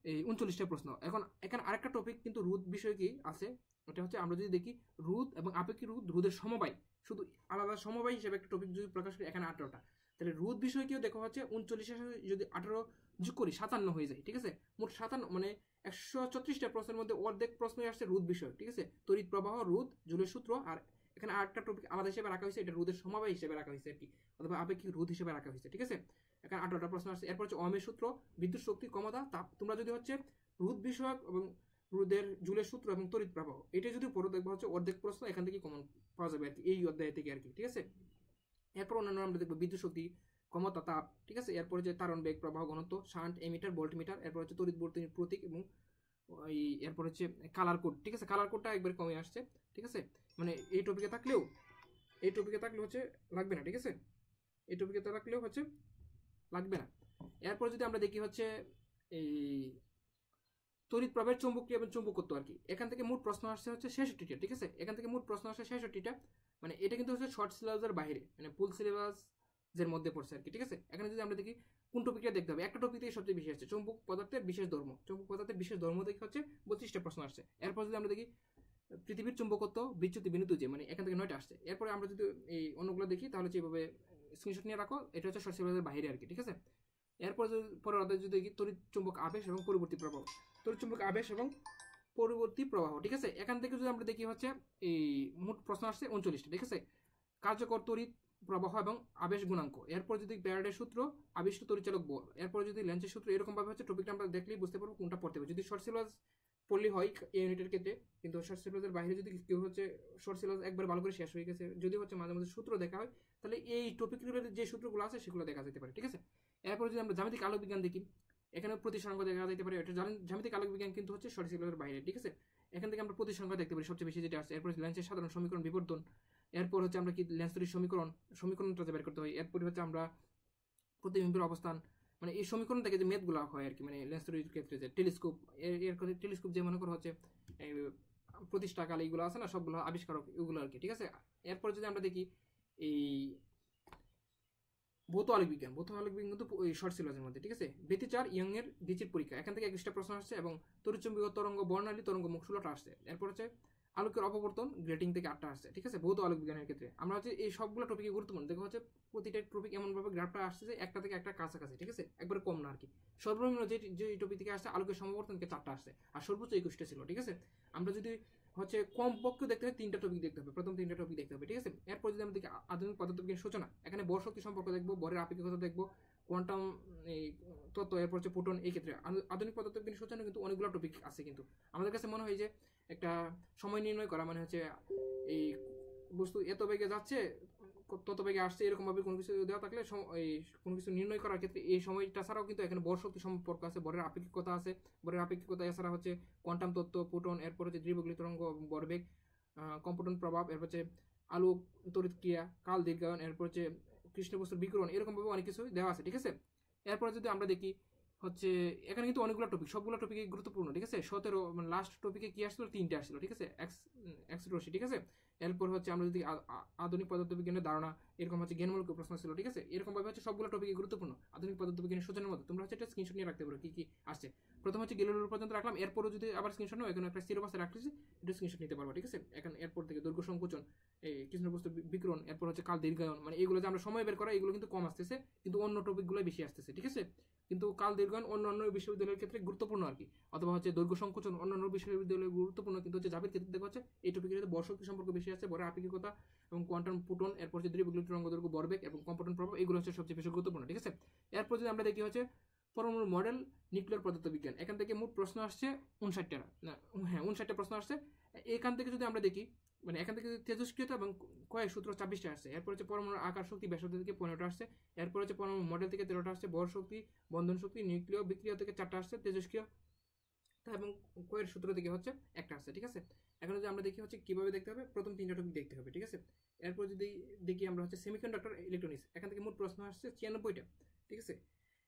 এই 39টা প্রশ্ন। এখন এখানে আরেকটা টপিক কিন্তু রোধ বিষয় কি আছে, ওটা হচ্ছে আমরা যদি দেখি রোধ এবং আপেক্ষিক রোধ, রোধের সমবায়, শুধু আলাদা সমবায় হিসেবে একটা টপিক যদি প্রকাশ করি, এখানে 18টা। তাহলে রোধ বিষয়কেও দেখা হচ্ছে 39-এর সাথে যদি 18 যোগ করি 57 হয়ে যায়, ঠিক আছে। মোট 57, মানে 134টা প্রশ্নের মধ্যে অর্ধেক প্রশ্নই আসছে রোধ বিষয়, ঠিক আছে। তড়িৎ প্রবাহ, রোধ, জুলের সূত্র, আর এখানে আরেকটা টপিক আলাদা হিসেবে রাখা হয়েছে, এটা রোধের সমবায় হিসেবে রাখা হয়েছে আর কি, অথবা আপেক্ষিক রোধ হিসেবে রাখা হয়েছে, ঠিক আছে। এখানে 18টা প্রশ্ন আসছে। এরপর হচ্ছে ওহমের সূত্র, বিদ্যুৎ শক্তি, ক্ষমতা, তাপ। তোমরা যদি হচ্ছে রোধ বিষয়ক এবং রোধের জুলের সূত্র এবং তড়িৎ প্রবাহ, এটা যদি পড়ো দেখবো হচ্ছে অর্ধেক প্রশ্ন এখান থেকে কমন পাওয়া যাবে আর কি, এই অধ্যায় থেকে আর কি, ঠিক আছে। এরপর অন্যান্য আমরা দেখবো বিদ্যুৎ শক্তি, ক্ষমতা, তাপ, ঠিক আছে। এরপর হচ্ছে তারণ বেগ, প্রবাহ ঘনত্ব, শান্ট, এমিটার, ভোল্টমিটার। এরপর হচ্ছে তড়িৎ বর্তনীর প্রতীক এবং এরপর হচ্ছে কালার কোড, ঠিক আছে। কালার কোডটা একবার কমে আসছে, ঠিক আছে। মানে এই টপিকে থাকলেও হচ্ছে লাগবে না, ঠিক আছে। এই টপিকে থাকলেও হচ্ছে লাগবে না। এরপর যদি আমরা দেখি হচ্ছে এই তড়িৎ প্রবাহের চৌম্বকীয় এবং চৌম্বকত্ব আর কি, এখান থেকে মোট প্রশ্ন আসছে হচ্ছে 66টা, ঠিক আছে। এখান থেকে মোট প্রশ্ন আসছে 66টা, মানে এটা কিন্তু হচ্ছে শর্ট সিলেবাসের বাইরে, মানে ফুল সিলেবাসের মধ্যে পড়ছে আর কি, ঠিক আছে। এখানে যদি আমরা দেখি কোন টপিকটা দেখতে হবে, একটা টপিক থেকে সবচেয়ে বেশি আসছে চৌম্বক পদার্থের বিশেষ ধর্ম, থেকে হচ্ছে 32টা প্রশ্ন আসছে। এরপর যদি আমরা দেখি পৃথিবীর চুম্বকত্ব, বিচ্যুতি, বিনুতি, যে মানে এখান থেকে 9টা আসছে। এরপরে আমরা যদি এই অন্যগুলো দেখি, তাহলে যেভাবে স্ক্রিনশট নিয়ে রাখো, এটা হচ্ছে শর্ট সিলেবাসের বাইরে আর কি, ঠিক আছে। এরপর পরের অধ্যায় যদি দেখি তড়িৎ চুম্বক আবেশ এবং পরবর্তী প্রবাহ, তড়িৎ চুম্বক আবেশ এবং পরবর্তী প্রবাহ, ঠিক আছে। এখান থেকে যদি আমরা দেখি হচ্ছে এই মোট প্রশ্ন আসছে 39টা, ঠিক আছে। কার্যকর তড়িৎ প্রবাহ এবং আবেশ গুণাঙ্ক। এরপর যদি ফ্যারাডের সূত্র, আবিষ্ট তড়িৎচালক বল, এরপর যদি লেন্সের সূত্র, এরকম ভাবে হচ্ছে টপিকটা আমরা দেখলেই বুঝতে পারবো কোনটা পড়তে হবে। যদি শর্ট সিলেবাস পড়লেই হয় এই ইউনিটের ক্ষেত্রে, কিন্তু শর্ট সিলেবাসের বাইরে যদি কেউ হচ্ছে শর্ট সিলেবাস একবার ভালো করে শেষ হয়ে গেছে, যদি হচ্ছে মাঝে মাঝে সূত্র দেখা হয়, তাহলে এই টপিকগুলোর যে সূত্রগুলো আছে সেগুলো দেখা যেতে পারে, ঠিক আছে। এরপর যদি আমরা জ্যামিতিক আলোক বিজ্ঞান দেখি, এখানে প্রতিসংখ্যা দেখা যেতে পারে, এটা জ্যামিতিক আলোক বিজ্ঞান কিন্তু হচ্ছে শর্ট সিলেবাসের বাইরে, ঠিক আছে। এখান থেকে আমরা প্রতিসংখ্যা দেখতে পারি সবচেয়ে বেশি যেটা আসছে। এরপর লেন্সের সাধারণ সমীকরণ, বিবর্ধন। এরপর হচ্ছে আমরা কি লেন্স তৈরির সমীকরণটা বের করতে হয়। এরপর হচ্ছে আমরা প্রতিবিম্বের অবস্থান, মানে এই সমীকরণ থেকে যে ম্যাথগুলো হয় আর কি, মানে লেন্স তৈরির ক্ষেত্রে যে টেলিস্কোপ, টেলিস্কোপ যে মনে করা হচ্ছে প্রতিষ্ঠাকাল, এইগুলো আছে না, সবগুলো আবিষ্কারক, এগুলো আর কি, ঠিক আছে। এরপর যদি আমরা দেখি এই ভৌত আলোক বিজ্ঞান কিন্তু ওই শর্ট সিলেবাসের মধ্যে, ঠিক আছে। ব্যতিচার, ইয়ং এর দ্বিচির পরীক্ষা, এখান থেকে 21টা প্রশ্ন আসছে, এবং তড়িৎচুম্বকীয় তরঙ্গ বর্ণালী, তরঙ্গ মুখ 16টা আসছে। এরপর হচ্ছে আলোকের অপবর্তন, গ্রেটিং থেকে 8টা আসছে, ঠিক আছে। ভৌত আলোক বিজ্ঞানের ক্ষেত্রে আমরা হচ্ছে এই সবগুলো টপিকে গুরুত্বপূর্ণ দেখো হচ্ছে প্রতিটা টপিক এমনভাবে গ্রাফটা আসছে যে একটা থেকে একটা কাছাকাছি, ঠিক আছে, একবারে কম না আর কি। সর্বনিম্ন যে টপিক থেকে আসছে আলোকের সমবর্তনকে 4টা আসছে, আর সর্বোচ্চ 21টা ছিল, ঠিক আছে। আমরা যদি হচ্ছে কম পক্ষে দেখতে হয় 3টা টপিক দেখতে হবে, প্রথম 3টা টপিক দেখতে হবে, ঠিক আছে। এরপর যদি আমরা দেখি আধুনিক পদার্থবিজ্ঞানের সূচনা, এখানে বল শক্তি সম্পর্ক দেখবো, বরের আপেক্ষিকতা দেখবো, কোয়ান্টাম এই তত্ত্ব, এরপর হচ্ছে প্রোটন। এই ক্ষেত্রে আধুনিক পদার্থবিজ্ঞানের সূচনা কিন্তু অনেকগুলো টপিক আছে, কিন্তু আমাদের কাছে মনে হয় যে একটা সময় নির্ণয় করা মানে হচ্ছে এই বস্তু এত বেগে যাচ্ছে তত বেগে আসছে, এরকম ভাবে কোনো কিছু দেওয়া থাকলে এই কোনো কিছু নির্ণয় করার ক্ষেত্রে এই সময়টা ছাড়াও কিন্তু এখানে বর শক্তি সম্পর্ক আছে, বরের আপেক্ষিকতা আছে, বরের আপেক্ষিকতা এছাড়া হচ্ছে কোয়ান্টাম তত্ত্ব, প্রোটন, এরপর হচ্ছে দ্বিবগলী তরঙ্গ, বরবেগ, কম্পটন প্রভাব, এরপর হচ্ছে আলোক তড়িৎ ক্রিয়া, কাল দীর্ঘায়ন, এরপর হচ্ছে কৃষ্ণ বস্তুর বিকিরণ, এরকম ভাবে অনেক কিছু দেওয়া আছে, ঠিক আছে। এরপর যদি আমরা দেখি হচ্ছে এখানে কিন্তু অনেকগুলো টপিক, সবগুলো টপিকে গুরুত্বপূর্ণ, ঠিক আছে। 17 মানে লাস্ট টপিকে কি আসছিল, 3টে আসছিল, ঠিক আছে। এক্স রশ্মি, ঠিক আছে। এরপর হচ্ছে আমরা যদি আধুনিক পদার্থবিজ্ঞানের ধারণা, এরকম হচ্ছে জ্ঞানমূলক প্রশ্ন ছিল, ঠিক আছে। এরকম ভাবে হচ্ছে সবগুলো টপিকে গুরুত্বপূর্ণ আধুনিক পদার্থবিজ্ঞানের সূচনার মতো। তোমরা হচ্ছে একটা স্ক্রিনশট নিয়ে রাখতে পারো কি কি আসছে। প্রথম হচ্ছে গেলিলিও পর্যন্ত রাখলাম, এরপরও যদি আবার স্ক্রিনশট নাও, এখানে একটা স্থিরবস্থায় রাখতেছি, এটা স্ক্রিনশট নিতে পারবো, ঠিক আছে। এখন এরপর থেকে দৈর্ঘ্য সংকোচন, এই কৃষ্ণবস্তু বিকিরণ, এরপর হচ্ছে কাল দীর্ঘায়ন, মানে এগুলো যে আমরা সময় বের করা, এগুলো কিন্তু কম আসতেছে, কিন্তু অন্য টপিকগুলো বেশি আসতেছে, ঠিক আছে। কিন্তু কাল দীর্ঘায়ন অন্যান্য বিশ্ববিদ্যালয়ের ক্ষেত্রে গুরুত্বপূর্ণ আর কি, অথবা হচ্ছে দৈর্ঘ্য সংকোচন অন্যান্য বিশ্ববিদ্যালয়ে গুরুত্বপূর্ণ, কিন্তু হচ্ছে জাবির ক্ষেত্রে দেখা হচ্ছে এই টপিকের ক্ষেত্রে বর্শক্তি সম্পর্ক বেশি আছে, বড় আপেক্ষিকতা এবং কোয়ান্টাম ফুটন, এরপর হচ্ছে দ্বিবিকৃত তরঙ্গ দৈর্ঘ্য, ভরবেগ এবং কম্পটন প্রভাব, এগুলো হচ্ছে সবচেয়ে বেশি গুরুত্বপূর্ণ, ঠিক আছে। এরপর যদি আমরা দেখি হচ্ছে পরমাণু মডেল, নিউক্লিয়ার পদার্থবিজ্ঞান, এখান থেকে মোট প্রশ্ন আসছে 59টা, না হ্যাঁ 59টা প্রশ্ন আসছে। এখান থেকে যদি আমরা দেখি, মানে এখান থেকে তেজস্ক্রিয়তা এবং কয়েক সূত্র 26টা আসছে। এরপর হচ্ছে পরমাণুর আকার শক্তি ব্যাসার্ধ থেকে 15টা আসছে। এরপর হচ্ছে পরমাণু মডেল থেকে 13টা আসছে। বর শক্তি, বন্ধন শক্তি, নিউক্লিয় বিক্রিয়া থেকে 4টা আসছে। তেজস্ক্রিয় এবং কয়ের সূত্র থেকে হচ্ছে একটা আসছে, ঠিক আছে। এখন যদি আমরা দেখি হচ্ছে কিভাবে দেখতে হবে, প্রথম 3টা টপিক দেখতে হবে, ঠিক আছে। এরপর যদি দেখি আমরা হচ্ছে সেমিকন্ডাক্টর ইলেকট্রনিক্স, এখান থেকে মোট প্রশ্ন আসছে 96টা, ঠিক আছে।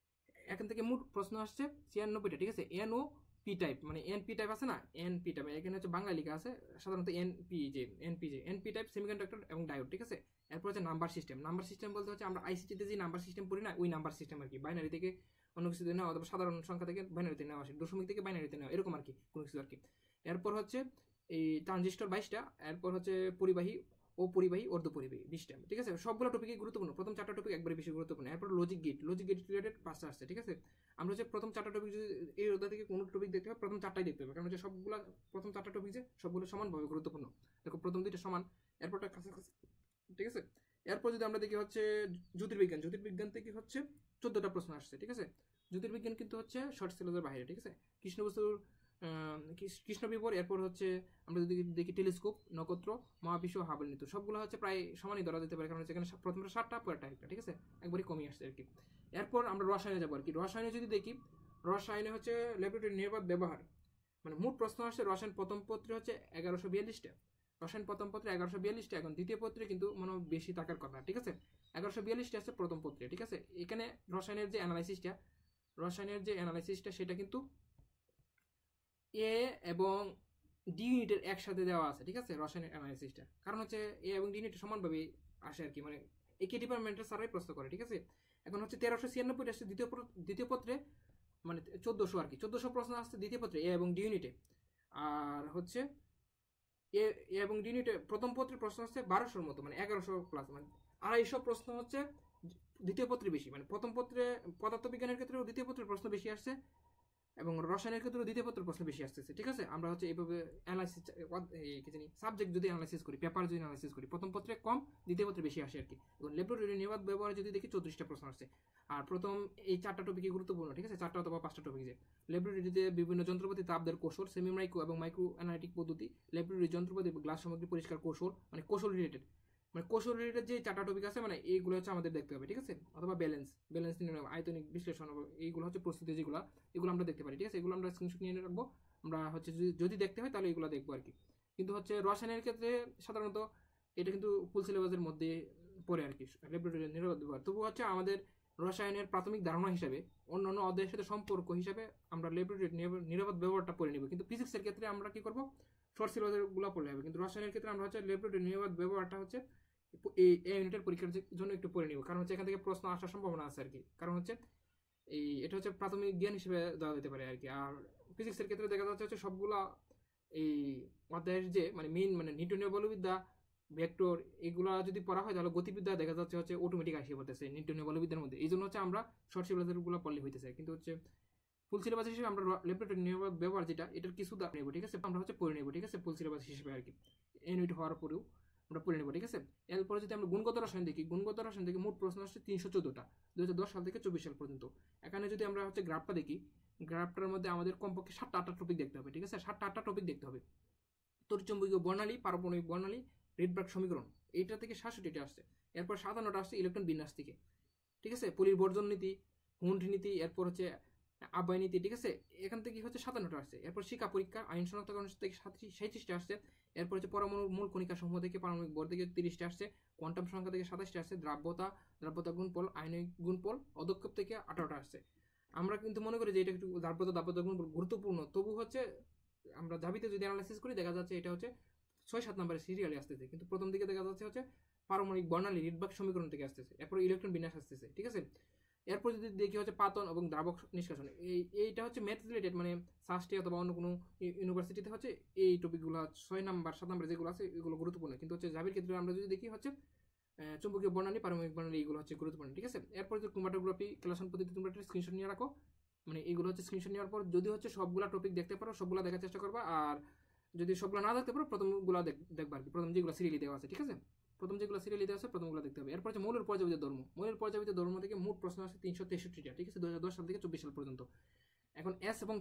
এখান থেকে মোট প্রশ্ন আসছে 96টা, ঠিক আছে। এন ও পি টাইপ, মানে এন পি টাইপ আছে না, এন পি টাইপ, এখানে হচ্ছে বাংলা লেখা আছে সাধারণত এন পি টাইপ সেমিকন্ডাক্টর এবং ডায়োড, ঠিক আছে। এরপর হচ্ছে নাম্বার সিস্টেম। নাম্বার সিস্টেম বলতে হচ্ছে আমরা আইসিটিতে যে নাম্বার সিস্টেম পড়ি না, ওই নাম্বার সিস্টেম আর কি, বাইনারি থেকে অন্য কিছুতে নেওয়া, অথবা সাধারণ সংখ্যা থেকে বাইনারিতে নেওয়া আসে, দশমিক থেকে বাইনারিতে নেওয়া, এরকম আর কি কোনো কিছু আর কি। এরপর হচ্ছে এই ট্রানজিস্টর 22টা, এরপর হচ্ছে পরিবাহী ও পরিবাহী, অর্ধপরিবাহী 20টা, ঠিক আছে। সবগুলো টপিকই গুরুত্বপূর্ণ, প্রথম 4টা টপিক একবারে বেশি গুরুত্বপূর্ণ। এরপর লজিক গেট রিলেটেড 5টা আসছে, ঠিক আছে। আমরা হচ্ছে প্রথম 4টা টপিক যদি এই অধ্যায় থেকে কোনো টপিক দেখতে হবে, প্রথম 4টাই দেখতে হবে, কারণ হচ্ছে সবগুলো প্রথম 4টা টপিক যে সবগুলো সমানভাবে গুরুত্বপূর্ণ। দেখো প্রথম 2টা সমান, এরপরটা কাছাকাছি, ঠিক আছে। এরপর যদি আমরা দেখি হচ্ছে জ্যোতির্বিজ্ঞান থেকে হচ্ছে 14টা প্রশ্ন আসছে, ঠিক আছে। জ্যোতির্বিজ্ঞান কিন্তু হচ্ছে শর্ট সিলেবাসের বাইরে, ঠিক আছে। কৃষ্ণবস্তুর কৃষ্ণবিবর, এরপর হচ্ছে আমরা যদি দেখি টেলিস্কোপ, নক্ষত্র, মহাবিশ্ব, হাবল নীতি, সবগুলো হচ্ছে প্রায় সমানই ধরা যেতে পারে, কারণ হচ্ছে এখানে প্রথমটা 7টা, পরেরটা একটা, ঠিক আছে, একবারই কমই আসছে আর কি। এরপর আমরা রসায়নে যাবো আর কি। রসায়নে যদি দেখি, রসায়নে হচ্ছে ল্যাবরেটরি নির্বাত ব্যবহার, মানে মোট প্রশ্ন আসছে রসায়ন প্রথম পত্রে হচ্ছে 1142টা, রসায়ন প্রথম পত্রে 1142টা, এখন দ্বিতীয় পত্রে কিন্তু মনে বেশি থাকার কথা, ঠিক আছে। 1142টা আছে প্রথম পত্রে, ঠিক আছে। এখানে রসায়নের যে অ্যানালাইসিসটা সেটা কিন্তু এ এবং ডি ইউনিটের একসাথে দেওয়া আছে, ঠিক আছে, রসায়নের অ্যানালাইসিসটা, কারণ হচ্ছে এ এবং ডি ইউনিট সমানভাবে আসে আর কি, মানে একই ডিপার্টমেন্টের স্যারাই প্রশ্ন করে, ঠিক আছে। এখন হচ্ছে 1396 আসছে দ্বিতীয় পত্রে, মানে 1400 আর কি, 1400 প্রশ্ন আসছে দ্বিতীয় পত্রে এ এবং ডি ইউনিটে। আর হচ্ছে এ এবং ডি ইউনিটে প্রথম পত্রে প্রশ্ন হচ্ছে 1200-র মতো, মানে 1100 প্লাস, মানে 250 প্রশ্ন হচ্ছে দ্বিতীয় পত্রে বেশি, মানে প্রথম পত্রে পদার্থবিজ্ঞানের ক্ষেত্রেও দ্বিতীয় পত্রের প্রশ্ন বেশি আসছে, এবং রসায়নের ক্ষেত্রে দ্বিতীয় পত্রের প্রশ্ন বেশি আসতেছে, ঠিক আছে। আমরা হচ্ছে এইভাবে অ্যানালাইসিস, কি জানি, সাবজেক্ট যদি অ্যানালাইসিস করি, পেপার যদি অ্যানালাইসিস করি, প্রথম পত্রে কম, দ্বিতীয় পত্রে বেশি আসে আর কি। এবং ল্যাবরেটরি নির্বাত ব্যবহারে যদি দেখি 34টা প্রশ্ন আসছে। আর প্রথম এই 4টা টপিকই গুরুত্বপূর্ণ, ঠিক আছে, 4টা অথবা 5টা টপিক যে ল্যাবরেটরিতে বিভিন্ন যন্ত্রপাতি তাপদের কৌশল, সেমি মাইক্রো এবং মাইক্রো অ্যানালিটিক পদ্ধতি, ল্যাবরেটরি যন্ত্রপাতি, গ্লাস সামগ্রী পরিষ্কার কৌশল, মানে কৌশল রিলেটেড, মানে কৌশল রিলেটেড যে 4টা টপিক আছে, মানে এইগুলো হচ্ছে আমাদের দেখতে হবে, ঠিক আছে। অথবা ব্যালেন্স নির্ণয়, আয়তনিক বিশ্লেষণ, এইগুলো হচ্ছে প্রস্তুতি, যেগুলো এগুলো আমরা দেখতে পারি, ঠিক আছে। এগুলো আমরা স্ক্রিনশট নিয়ে রাখবো, আমরা হচ্ছে যদি দেখতে হয় তাহলে এগুলো দেখবো আর কি। কিন্তু হচ্ছে রসায়নের ক্ষেত্রে সাধারণত এটা কিন্তু ফুল সিলেবাসের মধ্যে পড়ে আর কি, ল্যাবরেটরি নিরাপদ ব্যবহার। তবু হচ্ছে আমাদের রসায়নের প্রাথমিক ধারণা হিসাবে, অন্যান্য অধ্যায়ের সাথে সম্পর্ক হিসাবে আমরা ল্যাবরেটরি নিরাপদ ব্যবহারটা পড়ে নিব। কিন্তু ফিজিক্সের ক্ষেত্রে আমরা কি করবো, শর্ট সিলেবাসের গুলো পড়লে হবে। কিন্তু রসায়নের ক্ষেত্রে আমরা হচ্ছে ল্যাবরেটরি নিরাপদ ব্যবহারটা হচ্ছে এই ইউনিটের পরীক্ষার জন্য একটু পড়ে নিব, কারণ হচ্ছে এখান থেকে প্রশ্ন আসার সম্ভাবনা আছে আর কি, কারণ হচ্ছে এটা হচ্ছে প্রাথমিক জ্ঞান হিসেবে দেওয়া যেতে পারে আর কি। আর ফিজিক্সের ক্ষেত্রে দেখা যাচ্ছে হচ্ছে সবগুলা এই অধ্যায়ের যে মানে মেইন, মানে নিউটনীয় বলবিদ্যা, ভেক্টর, এগুলা যদি পড়া হয় তাহলে গতিবিদ্যা দেখা যাচ্ছে হচ্ছে অটোমেটিক আসিয়ে পড়তেছে নিউটনীয় বলবিদ্যার মধ্যে। এই জন্য হচ্ছে আমরা শর্ট সিলেবাসের গুলো পড়লে হইতেছে, কিন্তু হচ্ছে ফুল সিলেবাস হিসেবে আমরা ল্যাবরেটরি নিরাপদ ব্যবহার যেটা, এটার কিছু দাম নেব, ঠিক আছে, আমরা হচ্ছে পড়ে নেব, ঠিক আছে, ফুল সিলেবাস হিসেবে আর কি, ইউনিট হওয়ার পরেও আমরা পড়ে নেব, ঠিক আছে। এরপরে যদি আমরা গুণগত রসায়ন দেখি, গুণগত রসায়ন থেকে মোট প্রশ্ন আসছে 314টা, 2010 সাল থেকে 24 সাল পর্যন্ত। এখানে যদি আমরা হচ্ছে গ্রাফটা দেখি, গ্রাফটার মধ্যে আমাদের কমপক্ষে 7টা-8টা টপিক দেখতে হবে, ঠিক আছে, 7টা-8টা টপিক দেখতে হবে। তড়িৎচুম্বকীয় বর্ণালী, পারমাণবিক বর্ণালী, রিডবার্গ সমীকরণ, এইটা থেকে 67টা আসছে। এরপর 57টা আসছে ইলেকট্রন বিন্যাস থেকে, ঠিক আছে, পরিবর্জন নীতি, হুন্ড নীতি, এরপর হচ্ছে আব্বাই নীতি, ঠিক আছে, এখান থেকে হচ্ছে 57টা আসছে। এরপর শিক্ষা পরীক্ষা, আইন শনাক্তকরণ থেকে 37টা আসছে। এরপর হচ্ছে পরমাণুর মূল কণিকা সমূহ থেকে পারমাণবিক ভর থেকে 30টা আসছে। কোয়ান্টাম সংখ্যা থেকে 27টা আসছে। দ্রাব্যতা গুণফল, আয়নিক গুণফল, অদক্ষেপ থেকে 18টা আসছে। আমরা কিন্তু মনে করি যে এটা একটু দাপত্য গুরুত্বপূর্ণ, তবু হচ্ছে আমরা জাবিতে যদি অ্যানালাইসিস করি দেখা যাচ্ছে এটা হচ্ছে 6-7 নম্বরের সিরিয়ালে আসতেছে, কিন্তু প্রথম দিকে দেখা যাচ্ছে হচ্ছে পারমাণবিক বর্ণালী রিডবার্গ সমীকরণ থেকে আসতেছে, এরপর ইলেকট্রন বিন্যাস আসতেছে, ঠিক আছে। এরপর যদি দেখি হচ্ছে পাতন এবং দ্রাবক নিষ্কাশন, এইটা হচ্ছে ম্যাথ রিলেটেড, মানে সাস্টে অথবা অন্য কোনো ইউনিভার্সিটিতে হচ্ছে এই টপিকগুলো 6 নাম্বার 7 নাম্বার যেগুলো আছে এগুলো গুরুত্বপূর্ণ, কিন্তু হচ্ছে জাবির ক্ষেত্রে আমরা যদি দেখি হচ্ছে চুম্বকীয় বর্ণালী পারমাণবিক বর্ণালী এগুলো হচ্ছে গুরুত্বপূর্ণ, ঠিক আছে। এরপর যে ক্রোমাটোগ্রাফি ক্লাসন পদ্ধতি তোমরা একটা স্ক্রিনশট নিয়ে রাখো, মানে এগুলো হচ্ছে স্ক্রিনশট নেওয়ার পর যদি হচ্ছে সবগুলা টপিক দেখতে পারো সবগুলা দেখার চেষ্টা করবা, আর যদি সবগুলো না দেখতে পারো প্রথমগুলো দেখবা আর কি, প্রথম যেগুলো সিরিয়ালি দেওয়া আছে, ঠিক আছে। প্রথম যেগুলো সিরিয়ালি দেওয়া আছে প্রথমগুলো দেখতে হবে। এরপর হচ্ছে মৌলের পর্যাবৃত্ত ধর্ম, মৌলের পর্যাবৃত্ত ধর্ম থেকে মোট প্রশ্ন আছে 363টা, ঠিক আছে, 2010 সাল থেকে 24 সাল পর্যন্ত। এখন এস এবং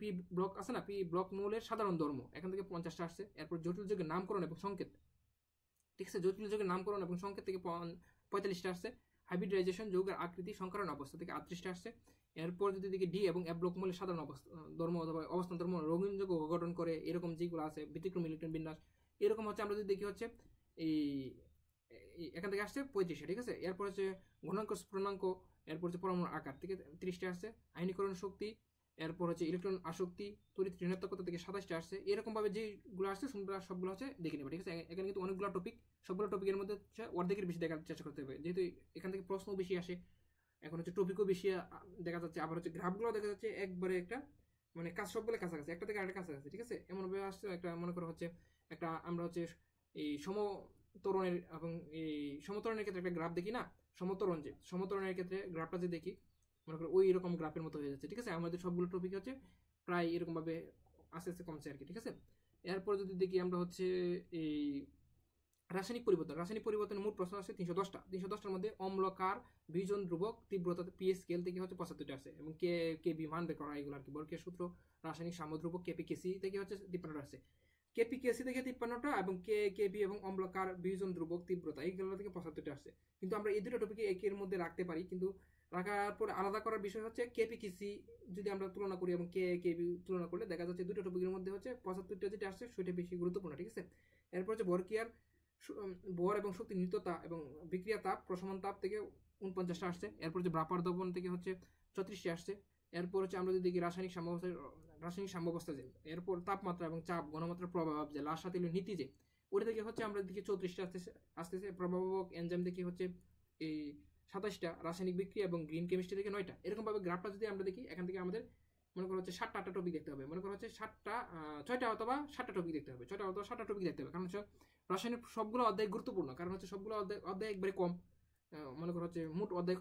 পি ব্লক আছে না, পি ব্লক মৌলের সাধারণ ধর্ম এখান থেকে 50টা আসছে। এরপর জটিল যৌগের নামকরণ এবং সংকেত, ঠিক আছে, জটিল যৌগের নামকরণ এবং সংকেত থেকে 45টা আসছে। হাইব্রিডাইজেশন যৌগের আকৃতি সংকরণ অবস্থা থেকে 38টা আসছে। এরপর যদি দেখি ডি এবং এফ ব্লক মৌলের সাধারণ ধর্ম অথবা অবস্থান ধর্ম রঙিন যৌগ গঠন করে এরকম যেগুলো আছে, ব্যতিক্রম ইলেকট্রন বিন্যাস এরকম হচ্ছে আমরা যদি দেখি হচ্ছে এই এখান থেকে আসছে 35টা, ঠিক আছে। এরপর হচ্ছে ঘনাঙ্ক স্ফুটনাঙ্ক, এরপর হচ্ছে পরমাণুর আকার থেকে 30টা আসছে। আয়নীকরণ শক্তি, এরপর হচ্ছে ইলেকট্রন আসক্তি, তড়িৎ ঋণাত্মকতা থেকে 27টা আসছে। এরকম ভাবে যেগুলো আসছে সবগুলো হচ্ছে দেখে নেবে, ঠিক আছে। এখানে কিন্তু অনেকগুলো টপিক, সবগুলো টপিকের মধ্যে হচ্ছে অর্ধেকের বেশি দেখার চেষ্টা করতে হবে, যেহেতু এখান থেকে প্রশ্নও বেশি আসে, এখন হচ্ছে টপিকও বেশি দেখা যাচ্ছে, আবার হচ্ছে গ্রাফগুলো দেখা যাচ্ছে একবারে একটা মানে কাজ সবগুলো কাছাকাছি, একটা থেকে আরেকটা কাছাকাছি, ঠিক আছে। এমনভাবে আসছে একটা মনে করো হচ্ছে একটা আমরা হচ্ছে এই সমতরণের এবং এই সমতরণের ক্ষেত্রে একটা গ্রাফ দেখি না, সমতরণের ক্ষেত্রে গ্রাফটা যে দেখি মনে করো ওই রকম গ্রাফের মতো হয়ে যাচ্ছে, ঠিক আছে। আমাদের সবগুলো টপিক হচ্ছে প্রায় এরকম ভাবে আস্তে আস্তে কমছে আর কি, ঠিক আছে। এরপর যদি দেখি আমরা হচ্ছে এই রাসায়নিক পরিবর্তনের মোট প্রশ্ন আছে 310টার মধ্যে অম্লকার বিজন ধ্রুবক তীব্রতা পিএস স্কেল থেকে হচ্ছে 75টা আছে, এবং কেবি মান বের করা এগুলো আর কি, বর্গের সূত্র রাসায়নিক সাম্যধ্রুবক কেসি থেকে হচ্ছে 53টা আছে, কেসি থেকে 53টা, এবং কেবি এবং অম্লকার বিজন ধ্রুবক তীব্রতা এইগুলো থেকে 75টা আসছে। কিন্তু আমরা এই দুটো টপিকে একের মধ্যে রাখতে পারি, কিন্তু রাখার পর আলাদা করার বিষয় হচ্ছে কেসি যদি আমরা তুলনা করি এবং কেবি তুলনা করলে দেখা যাচ্ছে দুটো টপিকের মধ্যে হচ্ছে 75টা যেটা আসছে সেটা বেশি গুরুত্বপূর্ণ, ঠিক আছে। এরপর হচ্ছে বরকিয়ার ভর এবং শক্তি নিত্যতা এবং বিক্রিয়া তাপ প্রশমন তাপ থেকে 49টা আসছে। এরপর হচ্ছে ব্রাপার দপন থেকে হচ্ছে 34টা আসছে। এরপর হচ্ছে আমরা যদি দেখি রাসায়নিক সাম্যাবস্থা যে, এরপর তাপমাত্রা এবং চাপ ঘনমাত্রার প্রভাব যে লাসাতিল নীতি যে, ওটা থেকে হচ্ছে আমরা দেখি 34টা আসতেছে। প্রভাবক এনজাইম থেকে হচ্ছে এই 27টা, রাসায়নিক বিক্রিয়া এবং গ্রিন কেমিস্ট্রি থেকে 9টা। এরকম ভাবে গ্রাফটা যদি আমরা দেখি এখান থেকে আমাদের মনে করা হচ্ছে 7টা টপিক দেখতে হবে, মনে করা হচ্ছে 6টা অথবা 7টা টপিক দেখতে হবে, 6টা অথবা 7টা টপিক দেখতে হবে, কারণ হচ্ছে রাসায়নিক সবগুলো অধ্যায় গুরুত্বপূর্ণ, কারণ হচ্ছে সবগুলো অধ্যায় একবারে কম, মনে করো হচ্ছে মোট অধ্যায়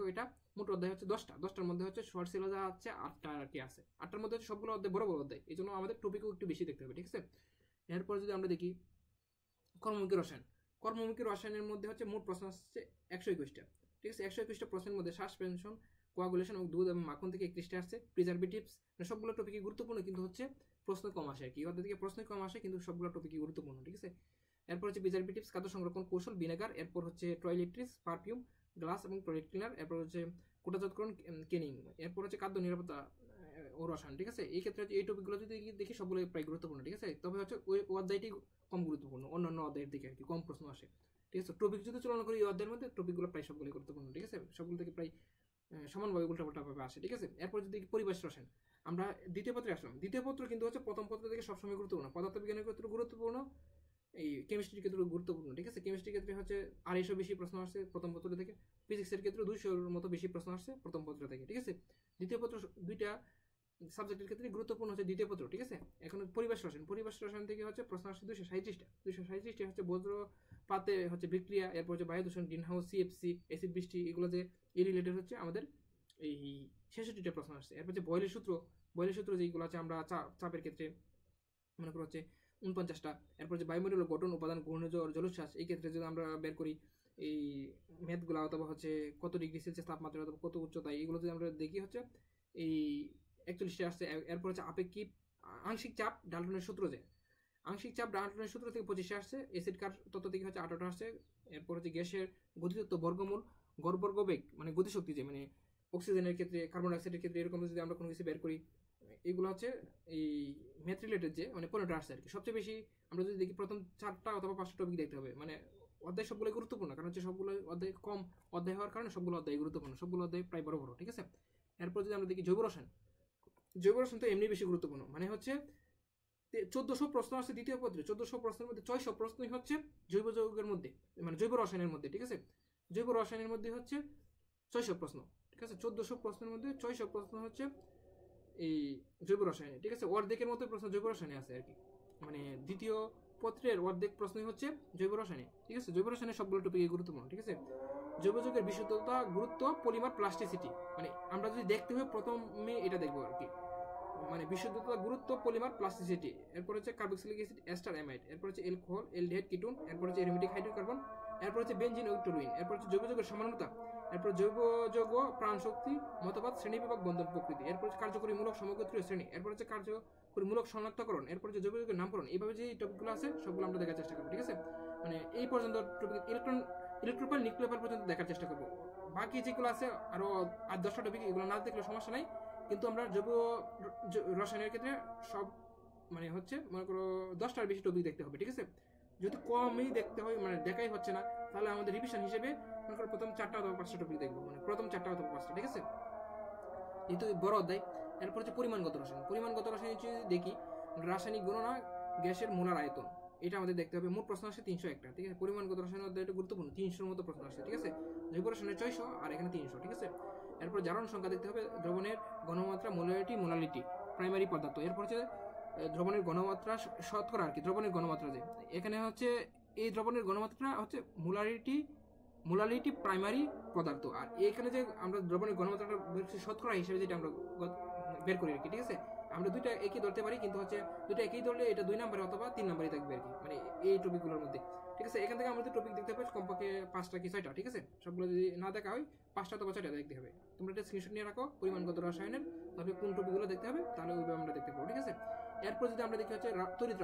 হচ্ছে 10টার মধ্যে হচ্ছে শর্ট সিলেবাস হচ্ছে 8টা আর কি আছে, 8টার মধ্যে হচ্ছে সবগুলো অধ্যায় বড় বড় অধ্যায়, এই জন্য আমাদের টপিকও একটু বেশি দেখতে হবে, ঠিক আছে। এরপর যদি আমরা দেখি কর্মমুখী রসায়নের মধ্যে হচ্ছে মোট প্রশ্ন আসছে 121টা, ঠিক আছে। 121টা প্রশ্নের মধ্যে সাসপেনশন, কোয়াগুলেশন এবং দুধ এবং মাখন থেকে 31টা আসছে। প্রিজারভেটিভস, সবগুলো টপিকই গুরুত্বপূর্ণ, কিন্তু হচ্ছে প্রশ্ন কম আসে আর কি, অর্ধেক থেকে প্রশ্ন কম আসে কিন্তু সবগুলো টপিকই গুরুত্বপূর্ণ, ঠিক আছে। এরপর হচ্ছে প্রিজারভেটিভস, খাদ্য সংরক্ষণ কৌশল, ভিনেগার, এরপর হচ্ছে টয়লেট্রিজ, পারফিউম, গ্লাস এবং টয়লেট ক্লিনার, এরপর হচ্ছে কোটাজাতকরণ, কেনিং, এরপর হচ্ছে খাদ্য নিরাপত্তা ও রসায়ন, ঠিক আছে। এই ক্ষেত্রে এই টপিকগুলো যদি দেখি সবগুলো প্রায় গুরুত্বপূর্ণ, ঠিক আছে। তবে হচ্ছে ওই অধ্যায়টি কম গুরুত্বপূর্ণ, অন্যান্য অধ্যায়ের দিকে আর কি কম প্রশ্ন আসে, ঠিক আছে। টপিক যদি তুলনা করি এই অধ্যায়ের মধ্যে টপিকগুলো প্রায় সবগুলো গুরুত্বপূর্ণ, ঠিক আছে, সবগুলো থেকে প্রায় সমানভাবে উল্টাপাল্টাভাবে আসে, ঠিক আছে। এরপর যদি পরিবেশ রসায়ন, আমরা দ্বিতীয় পত্রে আসলাম। দ্বিতীয় পত্র কিন্তু হচ্ছে প্রথম পত্র থেকে সবসময় গুরুত্বপূর্ণ, পদার্থবিজ্ঞানের ক্ষেত্রে গুরুত্বপূর্ণ, এই কেমিস্ট্রির ক্ষেত্রে গুরুত্বপূর্ণ, ঠিক আছে। কেমিস্ট্রির ক্ষেত্রে হচ্ছে 250 বেশি প্রশ্ন আসছে প্রথম পত্র থেকে, ফিজিক্সের ক্ষেত্রে 200-এর মতো বেশি প্রশ্ন আসছে প্রথম পত্র থেকে, ঠিক আছে। দ্বিতীয় পত্র দুইটা সাবজেক্টের ক্ষেত্রে গুরুত্বপূর্ণ হচ্ছে দ্বিতীয় পত্র, ঠিক আছে। এখন পরিবেশ রসায়ন থেকে হচ্ছে প্রশ্ন আসছে 237টা হচ্ছে বজ্রপাতে হচ্ছে বিক্রিয়া, এরপর হচ্ছে বায়ু দূষণ, গ্রিন হাউস, সিএফসি, অ্যাসিড বৃষ্টি, এগুলো যে এই রিলেটেড হচ্ছে আমাদের এই 66টা প্রশ্ন আসছে। এরপর হচ্ছে বয়লের সূত্র যেগুলো আছে আমরা চাপের ক্ষেত্রে মনে করো হচ্ছে 49টা। এরপর যে বায়ুমণ্ডলের গঠন, উপাদান, ঘূর্ণিঝড়, জলোচ্ছ্বাস, এই ক্ষেত্রে যদি আমরা বের করি এই ম্যাথগুলো, অথবা হচ্ছে কত ডিগ্রি সেলসিয়াস তাপমাত্রা অথবা কত উচ্চতায়, এগুলো যদি আমরা দেখি হচ্ছে এই 41টা আসছে। এরপর হচ্ছে আপেক্ষিক আংশিক চাপ ডাল্টনের সূত্র ডাল্টনের সূত্র থেকে 25 আসছে। এসিড কার তত্ত্ব থেকে হচ্ছে 18টা আসছে। এরপর হচ্ছে গ্যাসের গতিতত্ত্ব বর্গমূল, গড়বর্গবেগ মানে গতিশক্তি যে, মানে অক্সিজেনের ক্ষেত্রে, কার্বন ডাইঅক্সাইডের ক্ষেত্রে, এরকম যদি আমরা কোনো কিছু বের করি, এগুলো হচ্ছে এই ম্যাথ রিলেটেড যে মানে 15টা আসছে আর কি। সবচেয়ে বেশি আমরা যদি দেখি প্রথম 4টা অথবা 5টা টপিক দেখতে হবে, মানে অধ্যায় সবগুলো গুরুত্বপূর্ণ, কারণ হচ্ছে সবগুলো অধ্যায় কম অধ্যায় হওয়ার কারণে সবগুলো অধ্যায় গুরুত্বপূর্ণ, সবগুলো অধ্যায় প্রায় বড় বড়, ঠিক আছে। এরপর যদি আমরা দেখি জৈব রসায়ন তো এমনি বেশি গুরুত্বপূর্ণ, মানে হচ্ছে 1400 প্রশ্ন আছে দ্বিতীয় পত্রে, 1400 প্রশ্নের মধ্যে 600 প্রশ্নই হচ্ছে জৈব যৌগের মধ্যে, মানে জৈব রসায়নের মধ্যে, ঠিক আছে। জৈব রসায়নের মধ্যে হচ্ছে 600 প্রশ্ন, ঠিক আছে। 1400 প্রশ্নের মধ্যে 600 প্রশ্ন হচ্ছে এই জৈব রসায়নে, ঠিক আছে। অর্ধেকের মতো প্রশ্ন জৈব রসায়নে আছে আর কি, মানে দ্বিতীয় পত্রের অর্ধেক প্রশ্নই হচ্ছে জৈব রসায়নে, ঠিক আছে। জৈব রসায়নের সবগুলো টপিক গুরুত্বপূর্ণ, ঠিক আছে। জৈব যৌগের বিশুদ্ধতা, গুরুত্ব, পলিমার, প্লাস্টিসিটি, মানে আমরা যদি দেখতে হয় প্রথমে এটা দেখবো আর কি, মানে বিশুদ্ধতা, গুরুত্ব, পলিমার, প্লাস্টিসিটি। এরপর হচ্ছে কার্বক্সিলিক অ্যাসিড, এস্টার, অ্যামাইড। এরপর হচ্ছে অ্যালকোহল, অ্যালডিহাইড, কিটোন। এরপর হচ্ছে অ্যারোমেটিক হাইড্রোকার্বন। এরপর হচ্ছে বেনজিন ও টলুইন। এরপর হচ্ছে জৈব যৌগের সমানতা। এরপর জৈব যৌগ, প্রাণশক্তি, মতবাদ, শ্রেণীবিভাগ, বন্ধন প্রকৃতি। এরপর হচ্ছে কার্যকরী মূলক, সমগোত্রীয় শ্রেণী। এরপর হচ্ছে কার্যকরী মূলক শনাক্তকরণ। এরপর হচ্ছে জৈব যৌগের নামকরণ। এইভাবে যে টপিকগুলো আছে সবগুলো আমরা দেখার চেষ্টা করবো, ঠিক আছে। মানে এই পর্যন্ত টপিক ইলেকট্রোপাইল, নিউক্লিওপাইল পর্যন্ত দেখার চেষ্টা করবো। বাকি যেগুলো আছে আরো 8-10টা টপিক, এগুলো না দেখলে সমস্যা নাই, কিন্তু আমরা জৈব রসায়নের ক্ষেত্রে সব মানে হচ্ছে মনে করো 10টার বেশি টপিক দেখতে হবে, ঠিক আছে। যদি কমই দেখতে হয়, মানে দেখাই হচ্ছে না, তাহলে আমাদের রিভিশন হিসেবে মনে করো প্রথম 4টা অথবা 5টা টপিক দেখবো, মানে প্রথম 4টা অথবা 5টা, ঠিক আছে, যেহেতু বড় অধ্যায়। এরপর হচ্ছে পরিমাণগত রসায়ন। পরিমাণগত রসায়ন যদি দেখি, রাসায়নিক গণনা, গ্যাসের মোলার আয়তন, এটা আমাদের দেখতে হবে। মোট প্রশ্ন আসে 301টা, ঠিক আছে। পরিমাণগত রসায়ন অধ্যায়টা গুরুত্বপূর্ণ, 300-র মতো প্রশ্ন আসছে, ঠিক আছে। জৈব রসায়নে 600 আর এখানে 300, ঠিক আছে। এরপর জারণ সংখ্যা দেখতে হবে, দ্রবণের ঘনমাত্রা, মোলারিটি, প্রাইমারি পদার্থ। এরপর হচ্ছে দ্রবণের ঘনমাত্রা, শতকরা আর কি, দ্রবণের ঘনমাত্রা যে এখানে হচ্ছে এই দ্রবণের ঘনমাত্রা হচ্ছে মোলারিটি প্রাইমারি পদার্থ। আর এখানে যে আমরা দ্রবণের ঘনমাত্রাটা শতকরা হিসেবে যেটা আমরা বের করি আর কি, ঠিক আছে। আমরা দুইটা একই ধরতে পারি, কিন্তু হচ্ছে দুইটা একই ধরলে এটা 2 নম্বরে অথবা 3 নম্বরে থাকবে আর কি, মানে এই টপিকগুলোর মধ্যে, ঠিক আছে। এখান থেকে আমাদের টপিক দেখতে হবে কমপক্ষে 5টা কি 6টা, ঠিক আছে। সবগুলো যদি না দেখা হয় 5টা অথবা 6টা দেখতে হবে। তোমরা একটা স্ক্রিনশট নিয়ে রাখো পরিমাণগত রসায়নের, তাহলে কোন টপিকগুলো দেখতে হবে, তাহলে ওইভাবে আমরা দেখতে পাবো, ঠিক আছে। এরপর যদি আমরা দেখি হচ্ছে তড়িৎ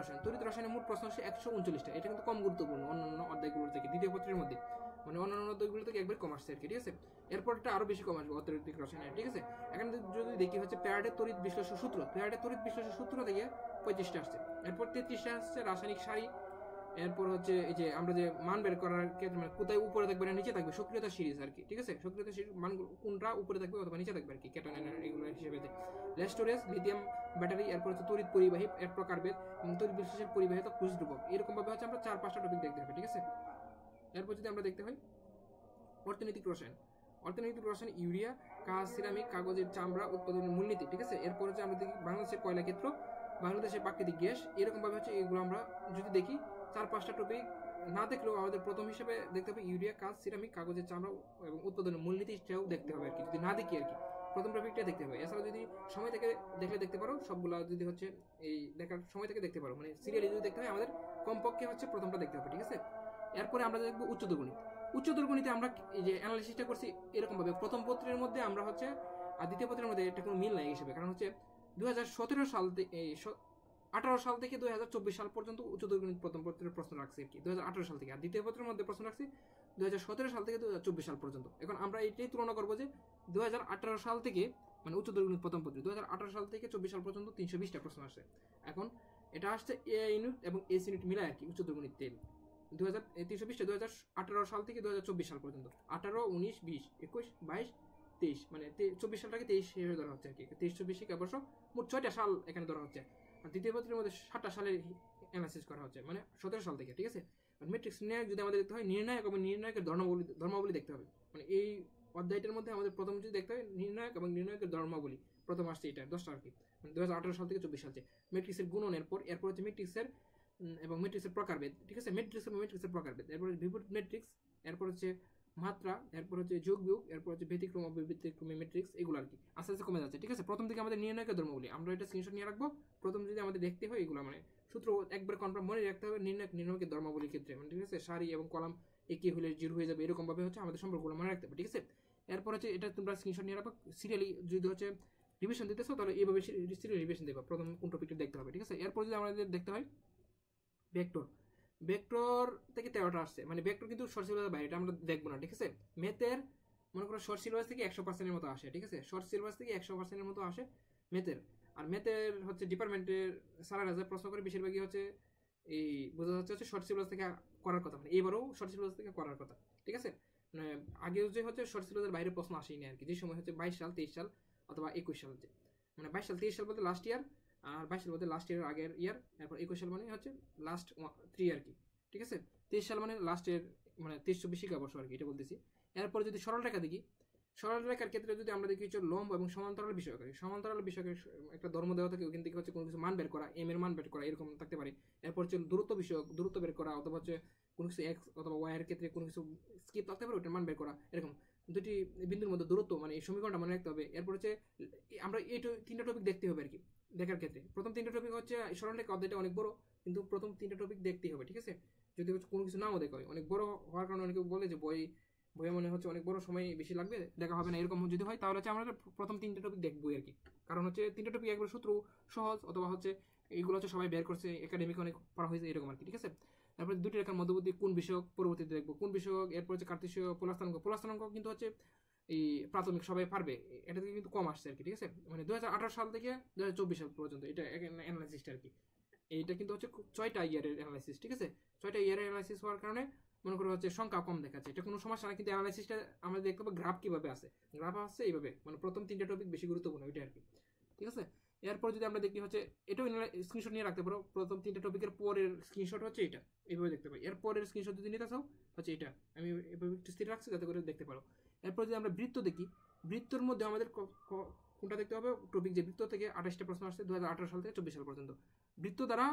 রসায়নের মোট প্রশ্ন হচ্ছে 139টা। এটা কিন্তু কম গুরুত্বপূর্ণ অন্যান্য অধ্যায়গুলোর থেকে, দ্বিতীয় পত্রের মধ্যে, মানে অন্যান্য অধ্যায়গুলো থেকে একবার কম আসছে আর কি, ঠিক আছে। এরপরটা আরো বেশি কম আসবে অতরিক্ত রসায়নের, ঠিক আছে। এখানে যদি দেখি হচ্ছে প্যারাডের তড়িৎ বিশ্লেষণ সূত্র, থেকে 25টা আসছে। এরপর 33টা আসছে রাসায়নিক সারি। এরপর হচ্ছে এই যে আমরা যে মান বের করার ক্ষেত্রে, মানে কোথায় উপরে থাকবে না নিচে থাকবে, সক্রিয়তা সিরিজ আর কি, ঠিক আছে। সক্রিয়তা সিরিজ মান কোনটা উপরে থাকবে অথবা নিচে থাকবে আর কি, ক্যাটায়ন এগুলো হিসেবে। Storage, lithium battery. এরপর হচ্ছে তড়িৎ পরিবাহী, এর প্রকারভেদ, তড়িৎ বিশ্লেষণ পরিবাহিত, ক্রুশধ্রুবক। এরকম ভাবে হচ্ছে আমরা 4-5টা টপিক দেখতে হবে, ঠিক আছে। এরপর যদি আমরা দেখতে হয় অর্থনৈতিক রসায়ন, ইউরিয়া, কাঁচ, সিরামিক, কাগজের চামড়া উৎপাদনের মূলনীতি, ঠিক আছে। এরপর হচ্ছে আমরা দেখি বাংলাদেশের কয়লা ক্ষেত্র, বাংলাদেশের প্রাকৃতিক গ্যাস। এরকম ভাবে হচ্ছে এগুলো আমরা যদি দেখি 4-5টা টপিক না দেখলেও আমাদের প্রথম হিসেবে দেখতে হবে ইউরিয়া, কাঁচ, সিরামিক, কাগজের চামড়া এবং উৎপাদনের মূলনীতিটাও দেখতে হবে আর কি, যদি না দেখি আর কি, প্রথম টপিকটা দেখতে হবে। এছাড়া যদি সময় থেকে দেখলে দেখতে পারো, সবগুলা যদি হচ্ছে এই দেখার সময় থেকে দেখতে পারো, মানে সিরিয়ালি যদি দেখতে হয় আমাদের কমপক্ষে হচ্ছে প্রথমটা দেখতে হবে, ঠিক আছে। এরপরে আমরা দেখবো উচ্চতর গণিতে আমরা এই যে অ্যানালাইসিসটা করছি এরকম ভাবে, প্রথম পত্রের মধ্যে আমরা হচ্ছে আর দ্বিতীয় পত্রের মধ্যে এটা কোনো মিল নাই হিসেবে, কারণ হচ্ছে 2017 সাল থেকে 18 সাল থেকে 2024 সাল পর্যন্ত উচ্চতর গণিত প্রথম পত্রের প্রশ্ন রাখছি আর কি, 2018 সাল থেকে। আর দ্বিতীয় পত্রের মধ্যে প্রশ্ন রাখছি 2017 সাল থেকে 2024 সাল পর্যন্ত। এখন আমরা এটাই তুলনা করবো যে 2018 সাল থেকে, মানে উচ্চতর গণিত প্রথম পত্রে 2018 সাল থেকে 24 সাল পর্যন্ত 320টা প্রশ্ন আসছে। এখন এটা আসছে এ ইউনিট এবং এস ইউনিট মিলায় আর কি, উচ্চতর গণিত 320টা 2018 সাল থেকে 2024 সাল পর্যন্ত, 18, 19, 20, 21, 22, 23, মানে 24 সালটাকে 23 হিসেবে ধরা হচ্ছে আর কি। 23-24 শিক্ষাবর্ষ, মোট 6টা সাল এখানে ধরা হচ্ছে। আর দ্বিতীয় পত্রের মধ্যে 7টা সালের অ্যানালাইসিস করা হচ্ছে, মানে 17 সাল থেকে, ঠিক আছে। আর ম্যাট্রিক্স নির্ণায়ক যদি আমাদের দেখতে হয়, নির্ণায়ক এবং নির্ণায়কের ধর্মাবলী দেখতে হবে, মানে এই অধ্যায়টার মধ্যে আমাদের প্রথম যদি দেখতে হয় নির্ণায়ক এবং নির্ণায়কের ধর্মাবলী, প্রথম আসছে এটা 10টা আর কি, মানে 2018 সাল থেকে 24 সাল। ম্যাট্রিক্সের গুণন, এরপর হচ্ছে ম্যাট্রিক্সের এবং ম্যাট্রিক্সের প্রকারভেদ, ঠিক আছে। ম্যাট্রিক্সের প্রকারভেদ, এরপর বিপরীত ম্যাট্রিক্স, এরপর হচ্ছে মাত্রা, এরপর হচ্ছে যোগ বিয়োগ, এরপর হচ্ছে ব্যতিক্রম ব্যতিক্রমী ম্যাট্রিক্স, এগুলো আর কি আস্তে আস্তে কমে যাচ্ছে, ঠিক আছে। প্রথম দিকে আমাদের নির্ণায়কের ধর্মাবলী আমরা এটা স্ক্রিনশট নিয়ে রাখবো। প্রথম যদি আমাদের দেখতে হয় এগুলো, মানে সূত্র একবার কনফার্ম মনে রাখতে হবে নির্ণায়কের ধর্মাবলীর ক্ষেত্রে, মানে ঠিক আছে। সারি এবং কলাম একই হলে 0 হয়ে যাবে, এরকম ভাবে হচ্ছে আমাদের সম্পর্কগুলো মনে রাখতে হবে, ঠিক আছে। এরপর হচ্ছে এটা তোমরা স্ক্রিনশট নিয়ে রাখো। সিরিয়ালি যদি হচ্ছে রিভিশন দিতেছো তাহলে এইভাবে সিরিয়াল রিভিশন দেবা, প্রথম কোন টপিকটা দেখতে হবে, ঠিক আছে। এরপর যদি আমাদের দেখতে হয় ভেক্টর থেকে 13টা আসছে, মানে ভেক্টর কিন্তু শর্ট সিলেবাসের বাইরে, এটা আমরা দেখবো না, ঠিক আছে। ম্যাথের মনে করো শর্ট সিলেবাস থেকে 100%-এর মতো আসে, ঠিক আছে। শর্ট সিলেবাস থেকে 100%-এর মতো আসে ম্যাথের। আর ম্যাথের হচ্ছে ডিপার্টমেন্টের স্যারেরা যা প্রশ্ন করে বেশিরভাগই হচ্ছে এই বোঝা যাচ্ছে হচ্ছে শর্ট সিলেবাস থেকে করার কথা, মানে এবারও শর্ট সিলেবাস থেকে করার কথা, ঠিক আছে। মানে আগেও যে হচ্ছে শর্ট সিলেবাসের বাইরে প্রশ্ন আসেনি আর কি, যে সময় হচ্ছে 22 সাল 23 সাল অথবা 21 সাল, মানে 22 সাল 23 সাল বলতে লাস্ট ইয়ার, আর 22 সাল বলতে লাস্ট ইয়ারের আগের ইয়ার, এরপর 21 সাল মানে হচ্ছে লাস্ট 3 আর কি, ঠিক আছে। 23 সাল মানে লাস্ট ইয়ার, মানে 23-24 শিক্ষাবর্ষ আর কি, এটা বলতেছি। এরপর যদি সরল রেখা দেখি, সরল রেখার ক্ষেত্রে যদি আমরা দেখি হচ্ছে লম্ব এবং সমান্তরাল বিষয়ক, সমান্তরাল বিষয়কে একটা ধর্ম দেওয়া থাকে, ওখান থেকে হচ্ছে কোনো কিছু মান বের করা, এম এর মান বের করা, এরকম থাকতে পারে। এরপর হচ্ছে দূরত্ব বিষয়ক, দূরত্ব বের করা, অথবা হচ্ছে কোনো কিছু এক্স অথবা ওয়াই এর ক্ষেত্রে কোনো কিছু স্কিপ থাকতে পারে, ওটার মান বের করা, এরকম দুটি বিন্দুর মধ্যে দূরত্ব, মানে এই সমীকরণটা মনে রাখতে হবে। এরপর হচ্ছে আমরা এই তিনটা টপিক দেখতে হবে আর কি দেখার ক্ষেত্রে। প্রথম তিনটা টপিক হচ্ছে সরল রেখা অধ্যায়টা অনেক বড়, কিন্তু প্রথম তিনটা টপিক দেখতেই হবে, ঠিক আছে। যদি হচ্ছে কোনো কিছু নাও দেখা হয়, অনেক বড় হওয়ার কারণে অনেকে বলে যে বইয়ে মনে হচ্ছে অনেক বড় সময় বেশি লাগবে, দেখা হবে না, এরকম যদি হয় তাহলে হচ্ছে আমরা প্রথম তিনটা টপিক দেখবো আর কি। কারণ হচ্ছে তিনটা টপিক একবার সূত্র সহজ, অথবা হচ্ছে এইগুলো হচ্ছে সবাই বের করছে, একাডেমিক অনেক পড়া হয়েছে, এরকম আর কি, ঠিক আছে। তারপরে দুটি রেখার মধ্যবর্তী কোন বিষয়ক পরবর্তীতে দেখবো, কোন বিষয়ক। এরপর হচ্ছে কার্তেশীয় পোলাস্থানাঙ্ক, পোলাস্থানাঙ্ক কিন্তু হচ্ছে এই প্রাথমিক সবাই পারবে, এটা থেকে কিন্তু কম আসছে আর কি, ঠিক আছে। মানে 2018 সাল থেকে 2024 সাল পর্যন্ত এটা অ্যানালাইসিসটা আর কি। এইটা কিন্তু হচ্ছে 6টা ইয়ারের অ্যানালাইসিস, ঠিক আছে। 6টা ইয়ারের অ্যানালাইসিস হওয়ার কারণে মনে করো হচ্ছে সংখ্যা কম দেখাচ্ছে, এটা কোনো সমস্যা না, কিন্তু অ্যানালাইসিসটা আমরা দেখতে পাবো গ্রাফ কিভাবে আছে, গ্রাফ আসছে এইভাবে, মানে প্রথম তিনটা টপিক বেশি গুরুত্বপূর্ণ ওইটা আর কি, ঠিক আছে। এরপর যদি আমরা দেখি হচ্ছে এটাও স্ক্রিনশট নিয়ে রাখতে পারো, প্রথম তিনটা টপিকের পরের স্ক্রিনশট হচ্ছে এটা, এইভাবে দেখতে পাই। এরপরের স্ক্রিনশট যদি নিতে চাও হচ্ছে এটা, আমি এভাবে একটু স্থির রাখছি যাতে করে দেখতে পারো। এরপর যদি আমরা বৃত্ত দেখি, বৃত্তর মধ্যে আমাদের কোনটা দেখতে হবে, টপিক যে বৃত্ত থেকে 28টা প্রশ্ন আসছে 2018 সাল থেকে 24 সাল পর্যন্ত। বৃত্ত দ্বারা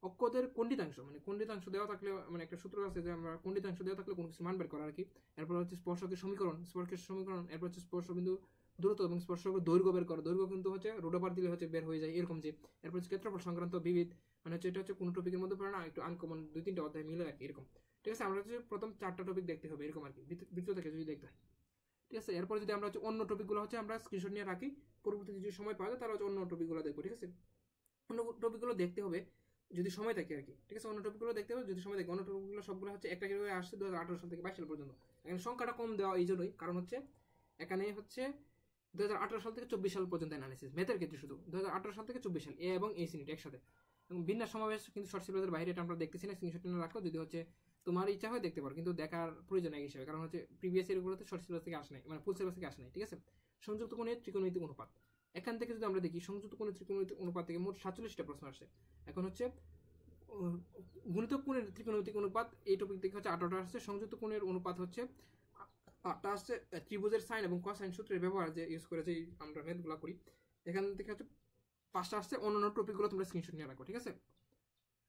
অক্ষদের খণ্ডিতাংশ, মানে খণ্ডিতাংশ দেওয়া থাকলে, মানে একটা সূত্র আছে যে আমরা খণ্ডিতাংশ দেওয়া থাকলে কোনো কিছু মান বের করা আর কি। এরপর হচ্ছে স্পর্শকের সমীকরণ, এরপর হচ্ছে স্পর্শবিন্দু দূরত্ব এবং স্পর্শকের দৈর্ঘ্য বের করা, দৈর্ঘ্য কিন্তু হচ্ছে রোড ওভার দিলে হচ্ছে বের হয়ে যায়, এরকম যে। এরপর হচ্ছে ক্ষেত্রফল সংক্রান্ত বিবিধ, মানে হচ্ছে এটা হচ্ছে কোনো টপিকের মধ্যে পড়ে না, একটু আনকমন 2-3টা অধ্যায় মিলে আর কি, এরকম, ঠিক আছে। আমরা হচ্ছে প্রথম 4টা টপিক দেখতে হবে, এরকম আর কি, বৃত্ত থেকে যদি দেখতে হয়, ঠিক আছে। এরপর যদি আমরা হচ্ছে অন্য টপিকগুলো হচ্ছে আমরা স্ক্রিনশট নিয়ে রাখি, পরবর্তীতে যদি সময় পাওয়া যায় তাহলে হচ্ছে অন্য টপিকগুলো দেখবো, ঠিক আছে। অন্য টপিকগুলো দেখতে হবে যদি সময় থাকে আর কি, ঠিক আছে। অন্য টপিকগুলো দেখতে হবে যদি সময় থাকে। অন্য টপিকগুলো সবগুলো হচ্ছে একটা করে আসছে 2018 সাল থেকে 22 সাল পর্যন্ত। এখানে সংখ্যাটা কম দেওয়া এই জন্যই, কারণ হচ্ছে এখানে হচ্ছে 2018 সাল থেকে 24 সাল পর্যন্ত অ্যানালিসিস, ম্যাথের ক্ষেত্রে শুধু 2018 সাল থেকে 24 সাল, এ এবং এই ইউনিট একসাথে। এবং বিন্যাস সমাবেশ কিন্তু শর্ট সিলেবাসের বাইরে, এটা আমরা দেখতেছি না, স্ক্রিনশট নিয়ে রাখো, যদি হচ্ছে তোমার ইচ্ছা হয় দেখতে পারো, কিন্তু দেখার প্রয়োজন এক হিসেবে, কারণ হচ্ছে প্রিভিয়াস ইয়ারগুলোতে শর্ট সিলেবাস থেকে আসে নাই, মানে ফুল সিলেবাস থেকে আসে নাই, ঠিক আছে। সংযুক্ত কোণের ত্রিকোণমিতিক অনুপাত, এখান থেকে যদি আমরা দেখি সংযুক্ত কোণের ত্রিকোণমিতিক অনুপাত থেকে মোট 47টা প্রশ্ন আসছে। এখন হচ্ছে গুণিতক কোণের ত্রিকোণমিতিক অনুপাত, এই টপিক থেকে হচ্ছে 18টা আসছে। সংযুক্ত কোণের অনুপাত হচ্ছে 8টা আসছে। ত্রিভুজের সাইন এবং কোসাইন সূত্রের ব্যবহার যে ইউজ করে যে আমরা ম্যাথগুলো করি, এখান থেকে হচ্ছে 5টা আসছে। অন্যান্য টপিকগুলো তোমরা স্ক্রিনশট নিয়ে রাখো, ঠিক আছে।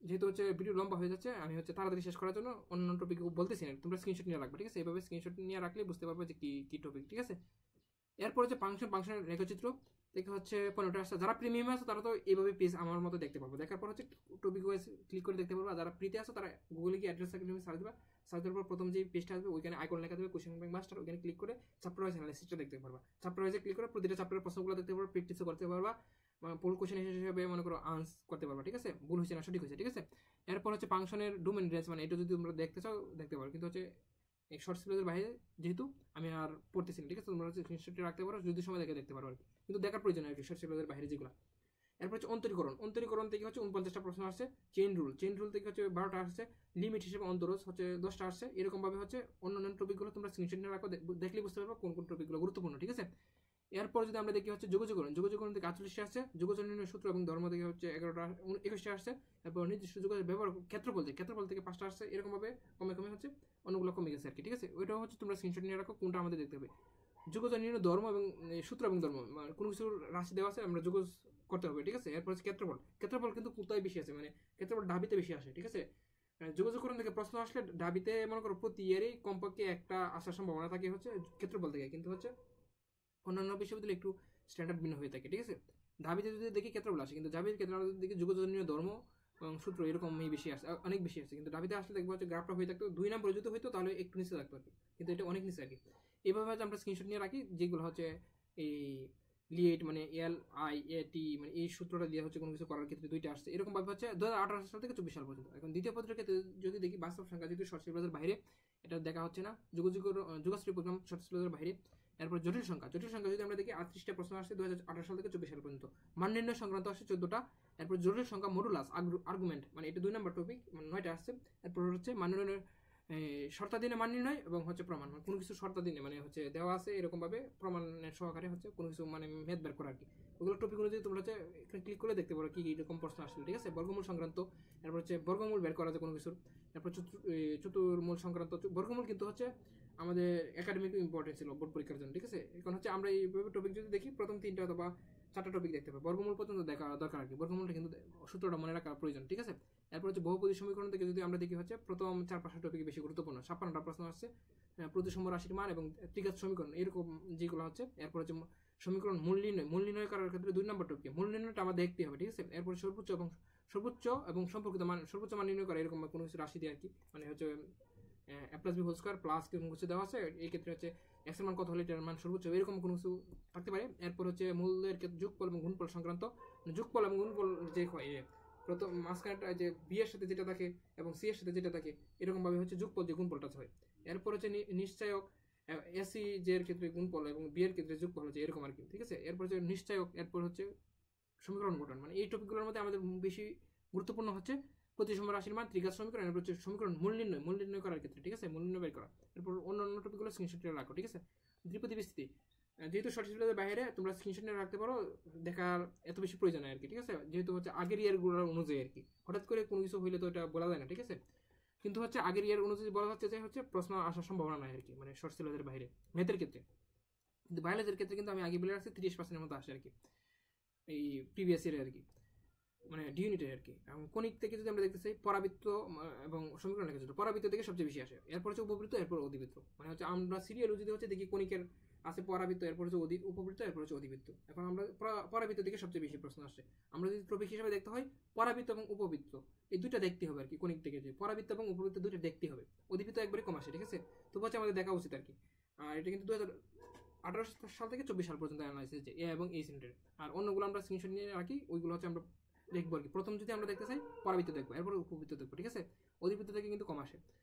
যেহেতু হচ্ছে ভিডিও লম্বা হয়ে যাচ্ছে, আমি হচ্ছে তাড়াতাড়ি শেষ করার জন্য অন্যান্য টপিক বলতেছি না, তোমরা স্ক্রিনশট নিয়ে রাখবে, ঠিক আছে। এইভাবে স্ক্রিনশট নিয়ে রাখলে বুঝতে পারবে যে কি টপিক, ঠিক আছে। এরপর হচ্ছে ফাংশনের রেখাচিত্র দেখে হচ্ছে 15টা আসছে। যারা প্রিমিয়ামে আছে তারা তো এইভাবে পেজ আমার মতো দেখতে পাবো, দেখার পর হচ্ছে টপিক ওয়াইজ ক্লিক করে দেখতে পারবো। আর যারা ফ্রিতে আছে তারা গুগলে গিয়ে অ্যাড্রেস একাডেমি সার্চ দেবে, সার্চ দেওয়ার পর প্রথম যে পেজটা আসবে ওইখানে আইকন লেখা দেবে কোশ্চেন ব্যাংক মাস্টার, ওইখানে ক্লিক করে চ্যাপ্টার ওয়াইজ অ্যানালাইসিসটা দেখতে পারবা। চ্যাপ্টার ওয়াইজে ক্লিক করে প্রতিটা চ্যাপ্টারের প্রশ্নগুলো দেখতে পারবা, প্র্যাকটিসও করতে পারবা, পুল কোশ্চেন হিসেবে মনে করো আনসার করতে পারবা, ঠিক আছে। ভুল হয়েছে না সঠিক হয়েছে, ঠিক আছে। এরপর হচ্ছে ফাংশনের ডোমেন রেঞ্জ, মানে এটা যদি তোমরা দেখতে চাও দেখতে পারো, কিন্তু হচ্ছে এই শর্ট সিলেবাসের বাইরে যেহেতু আমি আর পড়তেছি না, ঠিক আছে। তোমরা হচ্ছে স্ক্রিনশটটি রাখতে পারো, যদি সময় দেখতে পারো আর কি, কিন্তু দেখার প্রয়োজন আর কি শর্ট সিলেবাসের বাইরে যেগুলো। এরপর হচ্ছে অন্তরীকরণ থেকে হচ্ছে 49টা প্রশ্ন আসছে। চেইন রুল থেকে হচ্ছে 12টা আসছে। লিমিট হিসেবে অন্তরজ হচ্ছে 10টা আসছে। এরকম ভাবে হচ্ছে অন্যান্য টপিকগুলো তোমরা স্ক্রিনশট নিয়ে রাখো, দেখলেই বুঝতে পারবে কোন টপিকগুলো গুরুত্বপূর্ণ, ঠিক আছে। এরপর যদি আমরা দেখি হচ্ছে যোগাযোগকরণ থেকে 48টা আসছে। যোগাযোগের সূত্র এবং ধর্ম থেকে হচ্ছে 21টা আসছে। এরপর নির্দিষ্ট যোগাযোগ ব্যবহার ক্ষেত্রফল থেকে 5টা আসছে। এরকম ভাবে কমে হচ্ছে অন্যগুলো কমে গেছে আর কি, ঠিক আছে। ওইটাও হচ্ছে তোমরা স্ক্রিনশট নিয়ে রাখো, কোনটা আমাদের দেখতে হবে। যোগাযোগ নির্ণয় ধর্ম এবং সূত্র এবং ধর্ম, কোনো কিছু রাশি দেওয়া আছে আমরা যোগ করতে হবে, ঠিক আছে। এরপর হচ্ছে ক্ষেত্রফল কিন্তু কোথায় বেশি আছে, মানে ক্ষেত্রফল ঢাবিতে বেশি আসে, ঠিক আছে। যোগাযোগকরণ থেকে প্রশ্ন আসলে ঢাবিতে মনে করো প্রতি ইয়ারই কমপক্ষে একটা আসার সম্ভাবনা থাকে হচ্ছে ক্ষেত্রফল থেকে, কিন্তু হচ্ছে অন্যান্য বিশ্ববিদ্যালয়ে একটু স্ট্যান্ডার্ড ভিন্ন হয়ে থাকে, ঠিক আছে। ঢাবিতে যদি দেখি ক্ষেত্রফল আসে, কিন্তু ঢাবির ক্ষেত্রে আমরা যদি দেখি যোগাযোগনীয় ধর্ম এবং সূত্র এরকমই বেশি আসে, অনেক বেশি আসে। কিন্তু ঢাবিতে আসলে দেখবো হচ্ছে গ্রাফটা হয়ে থাকতো 2 নম্বর যদি হইতো তাহলে একটু নিচে থাকতো আর কি, কিন্তু এটা অনেক নিচে আর কি। এইভাবে হচ্ছে আমরা স্ক্রিনশট নিয়ে রাখি, যেগুলো হচ্ছে এই লিয়েট মানে LIAT, মানে এই সূত্রটা দিয়ে হচ্ছে কোনো কিছু করার ক্ষেত্রে 2টা আসছে। এরকম ভাবে হচ্ছে 2018 সাল থেকে 24 সাল পর্যন্ত। এখন দ্বিতীয় পত্রের ক্ষেত্রে যদি দেখি বাস্তব সংখ্যা যেহেতু শর্ট সিলেবাসের বাইরে, এটা দেখা হচ্ছে না। যোগাশ্রী প্রোগ্রাম শর্ট সিলেবাসের বাইরে। এরপর জটিল সংখ্যা যদি আমরা দেখি 38টা প্রশ্ন আসছে 2018 সাল থেকে 24 সাল পর্যন্ত। মান নির্ণয় সংক্রান্ত আসছে 14টা। এরপর জটিল সংখ্যা মডুলাস আর্গুমেন্ট, মানে এটা 2 নম্বর টপিক, মানে 9টা আসছে। এরপর হচ্ছে মান নির্ণয়ের শর্তাধীনে মান নির্ণয় এবং হচ্ছে প্রমাণ, কোনো কিছু শর্তাধীনে মানে হচ্ছে দেওয়া আছে এরকমভাবে প্রমাণের সহকারে হচ্ছে কোনো কিছু মানে ম্যাথ বের করা আর কি। ওগুলো টপিক অনুযায়ী তোমরা হচ্ছে এখানে ক্লিক করে দেখতে পারো কি এরকম প্রশ্ন আসলে, ঠিক আছে। বর্গমূল সংক্রান্ত, এরপর হচ্ছে বর্গমূল বের করা যায় কোনো কিছুর, তারপর চতুর্মূল সংক্রান্ত। বর্গমূল কিন্তু হচ্ছে আমাদের একাডেমিক ইম্পর্টেন্স ছিল বোর্ড পরীক্ষার জন্য, ঠিক আছে। এখন হচ্ছে আমরা এইভাবে টপিক যদি দেখি প্রথম 3টা অথবা 4টা টপিক দেখতে পাবো, বর্গমূল পর্যন্ত দেখা দরকার আর কি। বর্গমূলটা কিন্তু সূত্রটা মনে রাখা প্রয়োজন, ঠিক আছে। এরপর হচ্ছে বহুপদী সমীকরণ থেকে যদি আমরা দেখি হচ্ছে প্রথম 4-5টা টপিক বেশি গুরুত্বপূর্ণ, 56টা প্রশ্ন আসছে, প্রতিসম রাশির মান এবং ত্রিঘাত সমীকরণ এরকম যেগুলো হচ্ছে। এরপর হচ্ছে সমীকরণ মূল নির্ণয় করার ক্ষেত্রে 2 নম্বর টপিক মূল নির্ণয়টা আমরা দেখতে হবে, ঠিক আছে। এরপর সর্বোচ্চ এবং সম্পর্কিত মান, সর্বোচ্চ মান নির্ণয় করা এরকম কোনো কিছু রাশি দিয়ে আর কি, মানে হচ্ছে a+b² প্লাস কোনো কিছু দেওয়া আছে, এই ক্ষেত্রে হচ্ছে x এর মান কত হলে এটার মান সর্বোচ্চ, এরকম কোনো কিছু থাকতে পারে। এরপর হচ্ছে মূলের ক্ষেত্রে যোগফল এবং গুণফল সংক্রান্ত, যোগফল এবং গুণফল যে প্রথম মাঝখানটা যে বি এর সাথে যেটা থাকে এবং সি এর সাথে যেটা থাকে এরকম ভাবে হচ্ছে যোগফল যে গুণফলটা হয়। এরপর হচ্ছে নিশ্চয়ক, এসি যে এর ক্ষেত্রে গুণফল এবং বি এর ক্ষেত্রে যোগফল হচ্ছে এরকম আর কি, ঠিক আছে। এরপর হচ্ছে নিশ্চয়ক, এরপর হচ্ছে সমীকরণ গঠন, মানে এই টপিকগুলোর মধ্যে আমাদের বেশি গুরুত্বপূর্ণ হচ্ছে প্রতিসম রাশির মান, ত্রিঘাত সমীকরণ, এরপর হচ্ছে সমীকরণ মূল নির্ণয় করার ক্ষেত্রে, ঠিক আছে, মূল নির্ণয় বের করা। এরপর অন্যান্য টপিকগুলো স্ক্রিনশট নিয়ে রাখো, ঠিক আছে। দ্বিপদী বিস্তৃতি, যেহেতু শর্ট সিলেবাসের বাইরে তোমরা স্ক্রিনশট নিয়ে রাখতে পারো, দেখার এত বেশি প্রয়োজন আর কি, ঠিক আছে। যেহেতু হচ্ছে আগের ইয়ারগুলোর অনুযায়ী আর কি, হঠাৎ করে কোনো কিছু হইলে তো এটা বলা যায় না, ঠিক আছে। কিন্তু হচ্ছে আগের ইয়ার অনুযায়ী বলা হচ্ছে যে হচ্ছে প্রশ্ন আসার সম্ভাবনা নাই আর কি, মানে শর্ট সিলেবাসের বাইরে ম্যাথের ক্ষেত্রে। কিন্তু বায়োলজির ক্ষেত্রে কিন্তু আমি আগে বলে রাখছি 30%-এর মতো আসে আর কি, এই প্রিভিয়াস ইয়ারে আর কি, মানে ডি ইউনিটের আর কি। এবং কণিক থেকে যদি আমরা দেখতে চাই পরাবৃত্ত এবং সমীকরণ লেখা ছিল, পরাবৃত্ত থেকে সবচেয়ে বেশি আসে, এরপর হচ্ছে উপবৃত্ত, এরপর অধিবৃত্ত। মানে হচ্ছে আমরা সিরিয়াল যদি হচ্ছে দেখি কণিকের আছে পরাবৃত্ত, এরপর হচ্ছে উপবৃত্ত, এরপর হচ্ছে অধিবৃত্ত। এখন আমরা পরাবৃত্ত থেকে সবচেয়ে বেশি প্রশ্ন আসছে। আমরা যদি টপিক হিসেবে দেখতে হয় পরাবৃত্ত এবং উপবৃত্ত এই দুইটা দেখতে হবে আর কি, কণিক থেকে যে পরাবৃত্ত এবং উপবৃত্ত দুইটা দেখতে হবে, অধিবৃত্ত একবারে কম আসে, ঠিক আছে। তো হচ্ছে আমাদের দেখা উচিত আর কি। আর এটা কিন্তু 2018 সাল থেকে 24 সাল পর্যন্ত অ্যানালাইসিস যে এ এবং এই সেন্টার। আর অন্যগুলো আমরা স্ক্রিনশট নিয়ে রাখি, ওইগুলো হচ্ছে আমরা দেখবো আর কি। প্রথম যদি আমরা দেখতে চাই পরাবৃত্ত দেখবো, এরপর উপবৃত্ত দেখবো, ঠিক আছে। অধিবৃত্ত থেকে কিন্তু কম আসে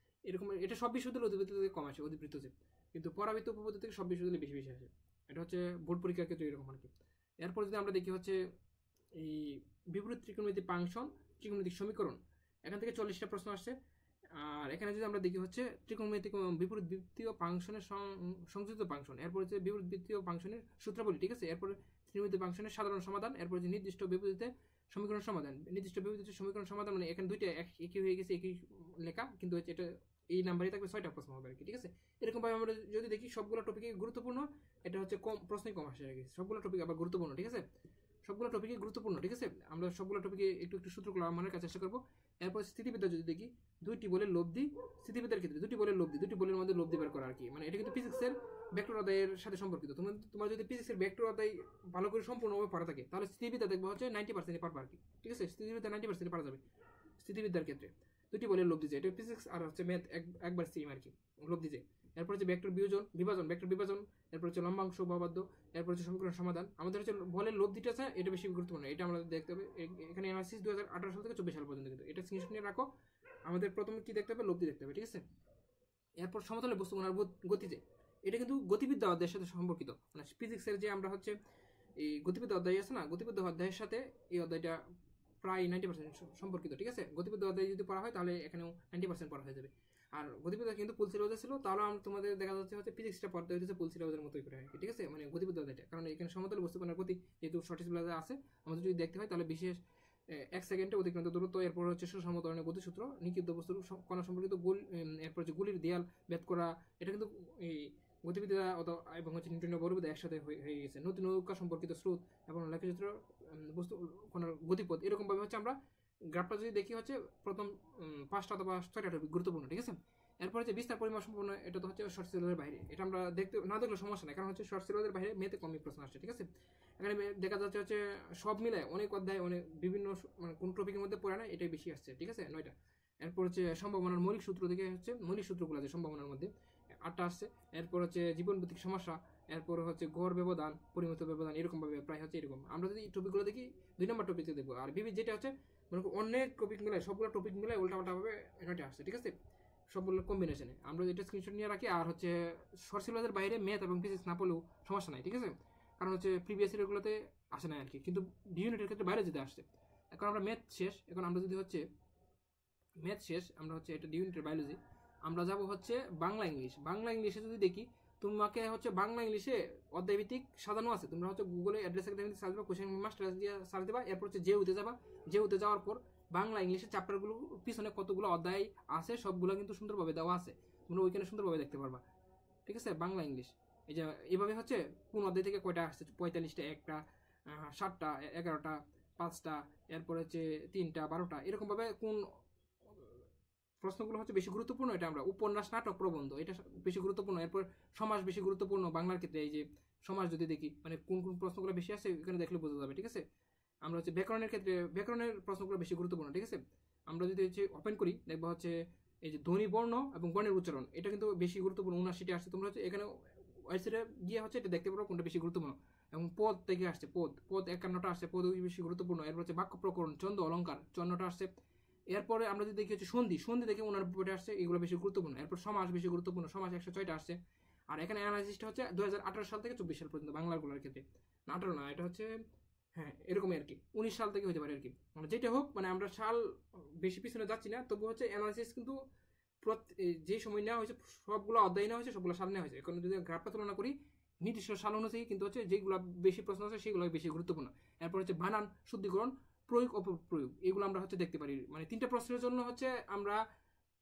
এরকম, এটা সব বিশ্ববিদ্যালয় অধিবৃত্ত থেকে কম আসে, অধিবৃত্ত যে, কিন্তু পরাবৃত্ত উপবৃত্ত থেকে সব বিশ্ববিদ্যালয় বেশি বেশি আসে। এটা হচ্ছে বোর্ড পরীক্ষার ক্ষেত্রে এরকম আর কি। এরপর যদি আমরা দেখি হচ্ছে এই বিপরীত ত্রিকোণমিতিক ফাংশন, ত্রিকোণমিতিক সমীকরণ, এখান থেকে 40টা প্রশ্ন আসছে। আর এখানে যদি আমরা দেখি হচ্ছে ত্রিকোণমিতিক বিপরীত বৃত্তীয় ফাংশনের সংযোজিত ফাংশন, এরপর হচ্ছে বিপরীত বৃত্তীয় ফাংশনের সূত্রাবলী, ঠিক আছে। এরপর ত্রিকোণমিতিক ফাংশনের সাধারণ সমাধান, এরপর হচ্ছে নির্দিষ্ট বিপরীতে সমীকরণ সমাধান, নির্দিষ্ট বিপরীতে সমীকরণ সমাধান, মানে এখানে দুইটা একই হয়ে গেছে, একই লেখা, কিন্তু হচ্ছে এটা এই নাম্বারই থাকবে, 6টা প্রশ্ন হবে আর কি, ঠিক আছে। এরকম ভাবে আমরা যদি দেখি সবগুলো টপিকই গুরুত্বপূর্ণ, এটা হচ্ছে কম প্রশ্নই কম আসে আর কি। সবগুলো টপিক আবার গুরুত্বপূর্ণ, ঠিক আছে, সবগুলো টপিকই গুরুত্বপূর্ণ, ঠিক আছে। আমরা সবগুলো টপিকে একটু একটু সূত্রগুলো মনে রাখার চেষ্টা করবো। এরপর স্থিতিবিদ্যা যদি দেখি, দুইটি বলের লব্ধি, স্থিতিবিদ্যার ক্ষেত্রে দুটি বলের লব্ধি, দুটি বলের মধ্যে লব্ধি বের করা আর কি, মানে এটা কিন্তু ফিজিক্সের ভেক্টর অধ্যায়ের সাথে সম্পর্কিত। তোমার যদি ফিজিক্সের ভেক্টর অধ্যায় ভালো করে সম্পূর্ণভাবে পড়া থাকে তাহলে স্থিতিবিদ্যা দেখবো হচ্ছে 90% পারবা আর কি, ঠিক আছে। স্থিতিবিদ্যা 90% পারা যাবে স্থিতিবিদ্যার ক্ষেত্রে। দুটি বলের লব্ধি যে, এটা ফিজিক্স আর হচ্ছে ম্যাথ একবার সেম আর কি, লব্ধি যে। এরপর হচ্ছে ভেক্টর বিভাজন, ভেক্টর বিভাজন, এরপর হচ্ছে লম্বাংশ উপপাদ্য, এরপর হচ্ছে সমীকরণ সমাধান। আমাদের হচ্ছে বলের লব্ধিটা আছে, এটা বেশি গুরুত্বপূর্ণ, এটা আমরা দেখতে হবে। এখানে অ্যানালাইসিস 2018 সাল থেকে 24 সাল পর্যন্ত, কিন্তু এটা স্ক্রিনশট নিয়ে রাখো। আমাদের প্রথমে কি দেখতে হবে, লব্ধি দেখতে হবে, ঠিক আছে। এরপর সমতলে বস্তু কণার গতি যে, এটা কিন্তু গতিবিদ্যা অধ্যায়ের সাথে সম্পর্কিত, মানে ফিজিক্সের যে আমরা হচ্ছে এই গতিবিদ্যা অধ্যায় আছে না, গতিবিদ্যা অধ্যায়ের সাথে এই অধ্যায়টা প্রায় 90% সম্পর্কিত, ঠিক আছে। গতিবিদ্যা অধ্যায় যদি পড়া হয় তাহলে এখানেও 90% পড়া হয়ে যাবে। আর গতিবিদ্যা কিন্তু পুল সিলেবাসে ছিল, তাহলে তোমাদের দেখা যাচ্ছে হচ্ছে ফিজিক্সটা পড়তে হচ্ছে পুল সিলেবাসের মতোই করে, ঠিক আছে, মানে গতিবিদ্যা অধ্যায়টা। কারণ এখানে সমতল বস্তু কণার গতি যেহেতু শর্ট সিলেবাসে আছে, আমাদের যদি দেখতে হয় তাহলে বিশেষ 1 সেকেন্ডে অতিক্রান্ত দূরত্ব, এরপর হচ্ছে সুষম ত্বরণের গতিসূত্র, নিক্ষিপ্ত বস্তুর কণা সম্পর্কিত গোল, এরপর হচ্ছে গুলির দেয়াল ভেদ করা, এটা কিন্তু এই গতিবিদ্যা এবং হচ্ছে নিউটনীয় বলবিদ্যা একসাথে হয়ে গেছে। নতুন নৌকা সম্পর্কিত স্রোত এবং লেখচিত্র, বস্তু কণার গতিপথ, এরকম ভাবে হচ্ছে আমরা গ্রাফটা যদি দেখি হচ্ছে প্রথম 5টা অথবা 6টা টপিক গুরুত্বপূর্ণ, ঠিক আছে। এরপর হচ্ছে বিস্তার পরিমাপ সম্পূর্ণ, এটা তো হচ্ছে শর্ট সিলেবাসের বাইরে, এটা আমরা দেখতে না দেখলে সমস্যা নেই, কারণ হচ্ছে শর্ট সিলেবাসের বাইরে মেয়েতে কমই প্রশ্ন আসছে, ঠিক আছে। এখানে দেখা যাচ্ছে হচ্ছে সব মিলায় অনেক অধ্যায়, অনেক বিভিন্ন মানে কোন টপিকের মধ্যে পড়ে না, এটাই বেশি আসছে, ঠিক আছে, 9টা। এরপর হচ্ছে সম্ভাবনার মৌলিক সূত্র থেকে হচ্ছে মৌলিক সূত্রগুলো আছে সম্ভাবনার মধ্যে 8টা আসছে। এরপর হচ্ছে জীবনভিত্তিক সমস্যা, এরপর হচ্ছে গড় ব্যবধান, পরিমিত ব্যবধান, এরকম ভাবে প্রায় হচ্ছে এরকম। আমরা যদি টপিকগুলো দেখি 2 নম্বর টপিক দেখবো। আর বিবি যেটা হচ্ছে মানে অনেক টপিক মিলায়, সবগুলো টপিক মিলায় উল্টাপাল্টা ভাবে 9টা আসছে, ঠিক আছে, সবগুলো কম্বিনেশনে। আমরা এটা স্ক্রিনশট নিয়ে রাখি। আর হচ্ছে শর্ট সিলেবাসের বাইরে ম্যাথ এবং ফিজিক্স না পড়লেও সমস্যা নাই, ঠিক আছে, কারণ হচ্ছে প্রিভিয়াস ইয়ারগুলোতে আসে না আর কি, কিন্তু ডি ইউনিটের ক্ষেত্রে বাইরে যেতে আসছে। এখন আমরা ম্যাথ শেষ, এখন আমরা যদি হচ্ছে ম্যাথ শেষ, আমরা হচ্ছে এটা ডি ইউনিটের বায়োলজি, আমরা যাব হচ্ছে বাংলা ইংলিশ। বাংলা ইংলিশে যদি দেখি, তোমাকে হচ্ছে বাংলা ইংলিশে অধ্যায়ভিত্তিক সাজানো আছে। তোমরা হচ্ছে গুগলে অ্যাড্রেস একাডেমি সার্চ দেবা, কোশ্চেন মাস্টার দিয়ে সার্চ দেবা, এরপর হচ্ছে জেউতে যাবা। জেউতে যাওয়ার পর বাংলা ইংলিশের চ্যাপ্টারগুলো পিছনে কতগুলো অধ্যায় আছে সবগুলো কিন্তু সুন্দরভাবে দেওয়া আছে, তোমরা ওইখানে সুন্দরভাবে দেখতে পারবা। ঠিক আছে, বাংলা ইংলিশ এই যে এইভাবে হচ্ছে কোন অধ্যায় থেকে কয়টা আসছে, 45টা, একটা 7টা, 11টা, 5টা, এরপর হচ্ছে 3টা, 12টা, এরকমভাবে কোন প্রশ্নগুলো হচ্ছে বেশি গুরুত্বপূর্ণ, এটা আমরা উপন্যাস, নাটক, প্রবন্ধ এটা বেশি গুরুত্বপূর্ণ। এরপর সমাজ বেশি গুরুত্বপূর্ণ বাংলার ক্ষেত্রে। এই যে সমাজ যদি দেখি, মানে কোন কোন প্রশ্নগুলো বেশি আসে এখানে দেখলে বোঝা যাবে। ঠিক আছে, আমরা হচ্ছে ব্যাকরণের ক্ষেত্রে ব্যাকরণের প্রশ্নগুলো বেশি গুরুত্বপূর্ণ। ঠিক আছে, আমরা যদি হচ্ছে ওপেন করি দেখবো হচ্ছে এই যে ধ্বনি, বর্ণ এবং বর্ণের উচ্চারণ, এটা কিন্তু বেশি গুরুত্বপূর্ণ। 79টা আসছে, তোমরা হচ্ছে এখানে ওয়েবসাইটে গিয়ে হচ্ছে এটা দেখতে পারো কোনটা বেশি গুরুত্বপূর্ণ। এবং পদ থেকে আসছে, পদ 51টা আসছে, পদ বেশি গুরুত্বপূর্ণ। এরপর হচ্ছে বাক্য প্রকরণ, ছন্দ, অলঙ্কার 54টা আসছে। এরপরে আমরা যদি দেখি হচ্ছে সন্ধি, সন্ধি দেখে 89টা আসছে, এগুলো বেশি গুরুত্বপূর্ণ। এরপর সমাজ বেশি গুরুত্বপূর্ণ, সমাজ 106টা আসছে। আর এখানে অ্যানালাইসিসটা হচ্ছে 2018 সাল থেকে 24 সাল পর্যন্ত বাংলাগুলোর ক্ষেত্রে। না 18 না, এটা হচ্ছে হ্যাঁ এরকমই আর কি, 19 সাল থেকে হতে পারে আর কি, মানে যেটা হোক, মানে আমরা সাল বেশি পিছনে যাচ্ছি না, তবু হচ্ছে অ্যানালাইসিস কিন্তু যে সময় নেওয়া হয়েছে সবগুলো অধ্যায় নেওয়া হয়েছে, সবগুলো সাল নেওয়া হয়েছে। এখন যদি গ্রাফটা তুলনা করি নির্দিষ্ট সাল অনুযায়ী, কিন্তু হচ্ছে যেগুলো বেশি প্রশ্ন আছে সেগুলো বেশি গুরুত্বপূর্ণ। এরপর হচ্ছে বানান, শুদ্ধিকরণ, প্রয়োগ, অপপ্রয়োগ, এগুলো আমরা হচ্ছে দেখতে পারি। মানে 3টা প্রশ্নের জন্য হচ্ছে আমরা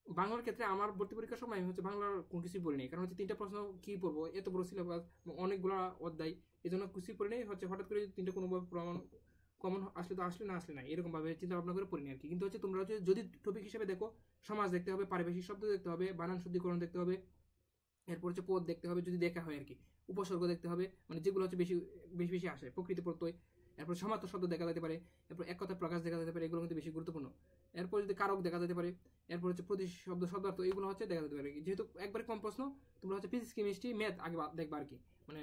বাংলার ক্ষেত্রে আমার ভর্তি পরীক্ষার সময় আমি হচ্ছে বাংলার কোনো কিছুই পড়ি নাই, কারণ হচ্ছে 3টা প্রশ্ন কি পড়বো, এত বড় সিলেবাস, অনেকগুলো অধ্যায়, এই জন্য কিছুই পড়ি নাই। হচ্ছে হঠাৎ করে 3টা কোনোভাবে কমন আসলে তো আসলে, না আসলে না, এরকম ভাবে চিন্তা ভাবনা করে পড়িনি আর কি। কিন্তু হচ্ছে তোমরা হচ্ছে যদি টপিক হিসেবে দেখো, সমাজ দেখতে হবে, পারিভাষিক শব্দ দেখতে হবে, বানান শুদ্ধিকরণ দেখতে হবে, এরপর হচ্ছে পদ দেখতে হবে যদি দেখা হয় আর কি, উপসর্গ দেখতে হবে, মানে যেগুলো হচ্ছে বেশি বেশি বেশি আসে, প্রকৃতি প্রত্যয়, এরপর সমার্থক শব্দ দেখা যেতে পারে, এরপর এক কথা প্রকাশ দেখা যেতে পারে, এগুলো কিন্তু বেশি গুরুত্বপূর্ণ। এরপর যদি কারক দেখা যেতে পারে, এরপর হচ্ছে প্রতিশব্দ, শব্দার্থ, এগুলো হচ্ছে দেখা যেতে পারে। যেহেতু একবারে কম প্রশ্ন, তোমরা হচ্ছে ফিজিক্স, কেমিস্ট্রি, ম্যাথ আগে দেখবা আর কি, মানে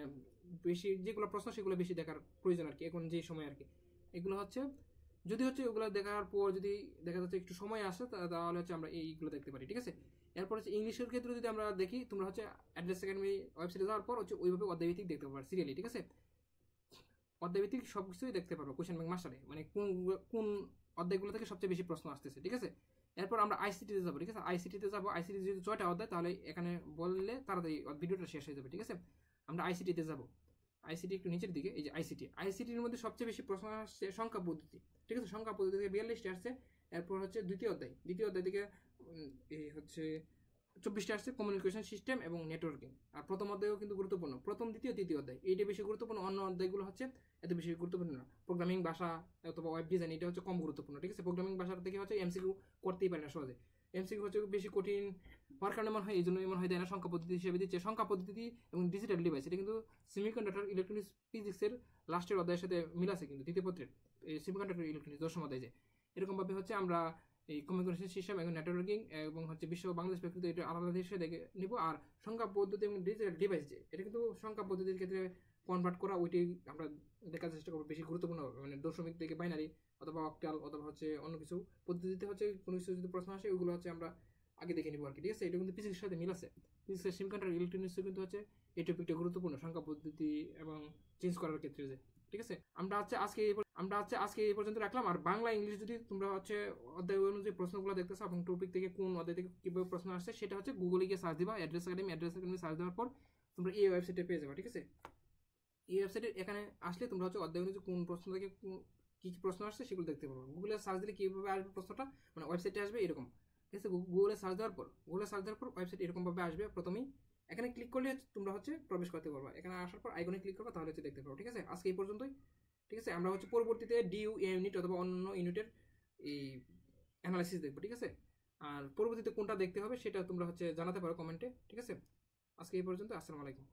বেশি যেগুলো প্রশ্ন সেগুলো বেশি দেখার প্রয়োজন আর কি এখন যে সময় আর কি। এগুলো হচ্ছে যদি হচ্ছে ওগুলো দেখার পর যদি দেখা যাচ্ছে একটু সময় আসে, তাহলে হচ্ছে আমরা এইগুলো দেখতে পারি। ঠিক আছে, এরপর হচ্ছে ইংলিশের ক্ষেত্রে যদি আমরা দেখি, তোমরা হচ্ছে অ্যাড্রেস একাডেমি ওয়েবসাইটে যাওয়ার পর হচ্ছে ওইভাবে অধ্যায়ভিত্তিক দেখতে পারো সিরিয়ালি। ঠিক আছে, অধ্যায়ভিত্তিক সব কিছুই দেখতে পারো কোশ্চেন ব্যাংক মাস্টারে, মানে কোন কোন অধ্যায়গুলো থেকে সবচেয়ে বেশি প্রশ্ন আসতেছে। ঠিক আছে, এরপর আমরা আইসিটিতে যাবো। ঠিক আছে, আইসিটিতে যাবো। আইসিটি যদি 6টা অধ্যায়, তাহলে এখানে বললে তাড়াতাড়ি ভিডিওটা শেষ হয়ে যাবে। ঠিক আছে, আমরা আইসিটিতে যাবো। আইসিটি একটু নিচের দিকে, এই যে আইসিটি, আইসিটির মধ্যে সবচেয়ে বেশি প্রশ্ন আসছে সংখ্যা পদ্ধতি। ঠিক আছে, সংখ্যা পদ্ধতি থেকে 42টা আসছে। এরপর হচ্ছে দ্বিতীয় অধ্যায় থেকে এই হচ্ছে 24টা আসছে, কমিউনিকেশন সিস্টেম এবং নেটওয়ার্কিং। আর প্রথম অধ্যায়ও কিন্তু গুরুত্বপূর্ণ, প্রথম, দ্বিতীয়, তৃতীয় অধ্যায় এইটা বেশি গুরুত্বপূর্ণ, অন্য অধ্যায়গুলো হচ্ছে এত বেশি গুরুত্বপূর্ণ না। প্রোগ্রামিং ভাষা অথবা ওয়েব ডিজাইন এটা হচ্ছে কম গুরুত্বপূর্ণ। ঠিক আছে, প্রোগ্রামিং ভাষার থেকে হচ্ছে এমসিকিউ করতেই পারে না সহজে, এমসিকিউ হচ্ছে বেশি কঠিন হওয়ার কারণে মনে হয়, এই জন্য মনে হয় দেয় না, সংখ্যা পদ্ধতি হিসেবে দিচ্ছে। সংখ্যা পদ্ধতি এবং ডিজিটাল ডিভাইস, এটা কিন্তু সেমিকন্ডাক্টর ইলেকট্রনিক্স ফিজিক্সের লাস্টের অধ্যায়ের সাথে মিল আছে কিন্তু, দ্বিতীয় পত্রের এই সেমিকন্ডাক্টর ইলেকট্রনিক্স 10ম অধ্যায় যে এরকমভাবে হচ্ছে আমরা এই কমিউনিকেশন সিস্টেম এবং নেটওয়ার্কিং এবং হচ্ছে বিশ্ব বাংলাদেশ প্রেক্ষিত এটা আলাদা হিসেবে দেখে নিব। আর সংখ্যা পদ্ধতি এবং ডিজিটাল ডিভাইস যে এটা কিন্তু সংখ্যা পদ্ধতির ক্ষেত্রে কনভার্ট করা, ওইটাই আমরা দেখার চেষ্টা করবো বেশি গুরুত্বপূর্ণ হবে, মানে দশমিক থেকে বাইনারি অথবা অক্টাল অথবা হচ্ছে অন্য কিছু পদ্ধতিতে হচ্ছে কোনো কিছু যদি প্রশ্ন আসে ওইগুলো হচ্ছে আমরা আগে দেখে নিব আর কি। ঠিক আছে, এটা কিন্তু ফিজিক্সের সাথে মিল আছে, ফিজিক্সের সেমিকন্ডাক্টর ইলেকট্রনিক্সে কিন্তু হচ্ছে এই টপিকটা গুরুত্বপূর্ণ সংখ্যা পদ্ধতি এবং চেঞ্জ করার ক্ষেত্রে যে। ঠিক আছে, আমরা হচ্ছে আজকে এই পর্যন্ত রাখলাম। আর বাংলা ইংলিশ যদি তোমরা হচ্ছে অধ্যায় অনুযায়ী প্রশ্নগুলো দেখতেছো এবং টপিক থেকে কোন অধ্যায় থেকে কিভাবে প্রশ্ন আসছে সেটা হচ্ছে গুগলে গিয়ে সার্চ দিবা, অ্যাড্রেস একাডেমি সার্চ দেওয়ার পর তোমরা এই ওয়েবসাইটে পেয়ে যাবে। ঠিক আছে, এই ওয়েবসাইটে এখানে আসলে তোমরা হচ্ছে অধ্যায় অনুযায়ী কোন প্রশ্ন থেকে কি কি প্রশ্ন আসছে সেগুলো দেখতে পারবো। গুগলে সার্চ দিলে কিভাবে আসবে প্রশ্নটা, মানে ওয়েবসাইটে আসবে এরকম। ঠিক আছে, গুগলে সার্চ দেওয়ার পর ওয়েবসাইট এরকমভাবে আসবে। প্রথমেই এখানে ক্লিক করলে তোমরা হচ্ছে প্রবেশ করতে পারবা, এখানে আসার পর আইকনে ক্লিক করবা, তাহলে হচ্ছে দেখতে পারবো। ঠিক আছে, আজকে এই পর্যন্তই। ঠিক আছে, আমরা হচ্ছে পরবর্তীতে ডিইউ ইউনিট অথবা অন্য ইউনিটের এই অ্যানালাইসিস দেখবো। ঠিক আছে, আর পরবর্তীতে কোনটা দেখতে হবে সেটা তোমরা হচ্ছে জানাতে পারো কমেন্টে। ঠিক আছে, আজকে এই পর্যন্ত, আসসালামু আলাইকুম।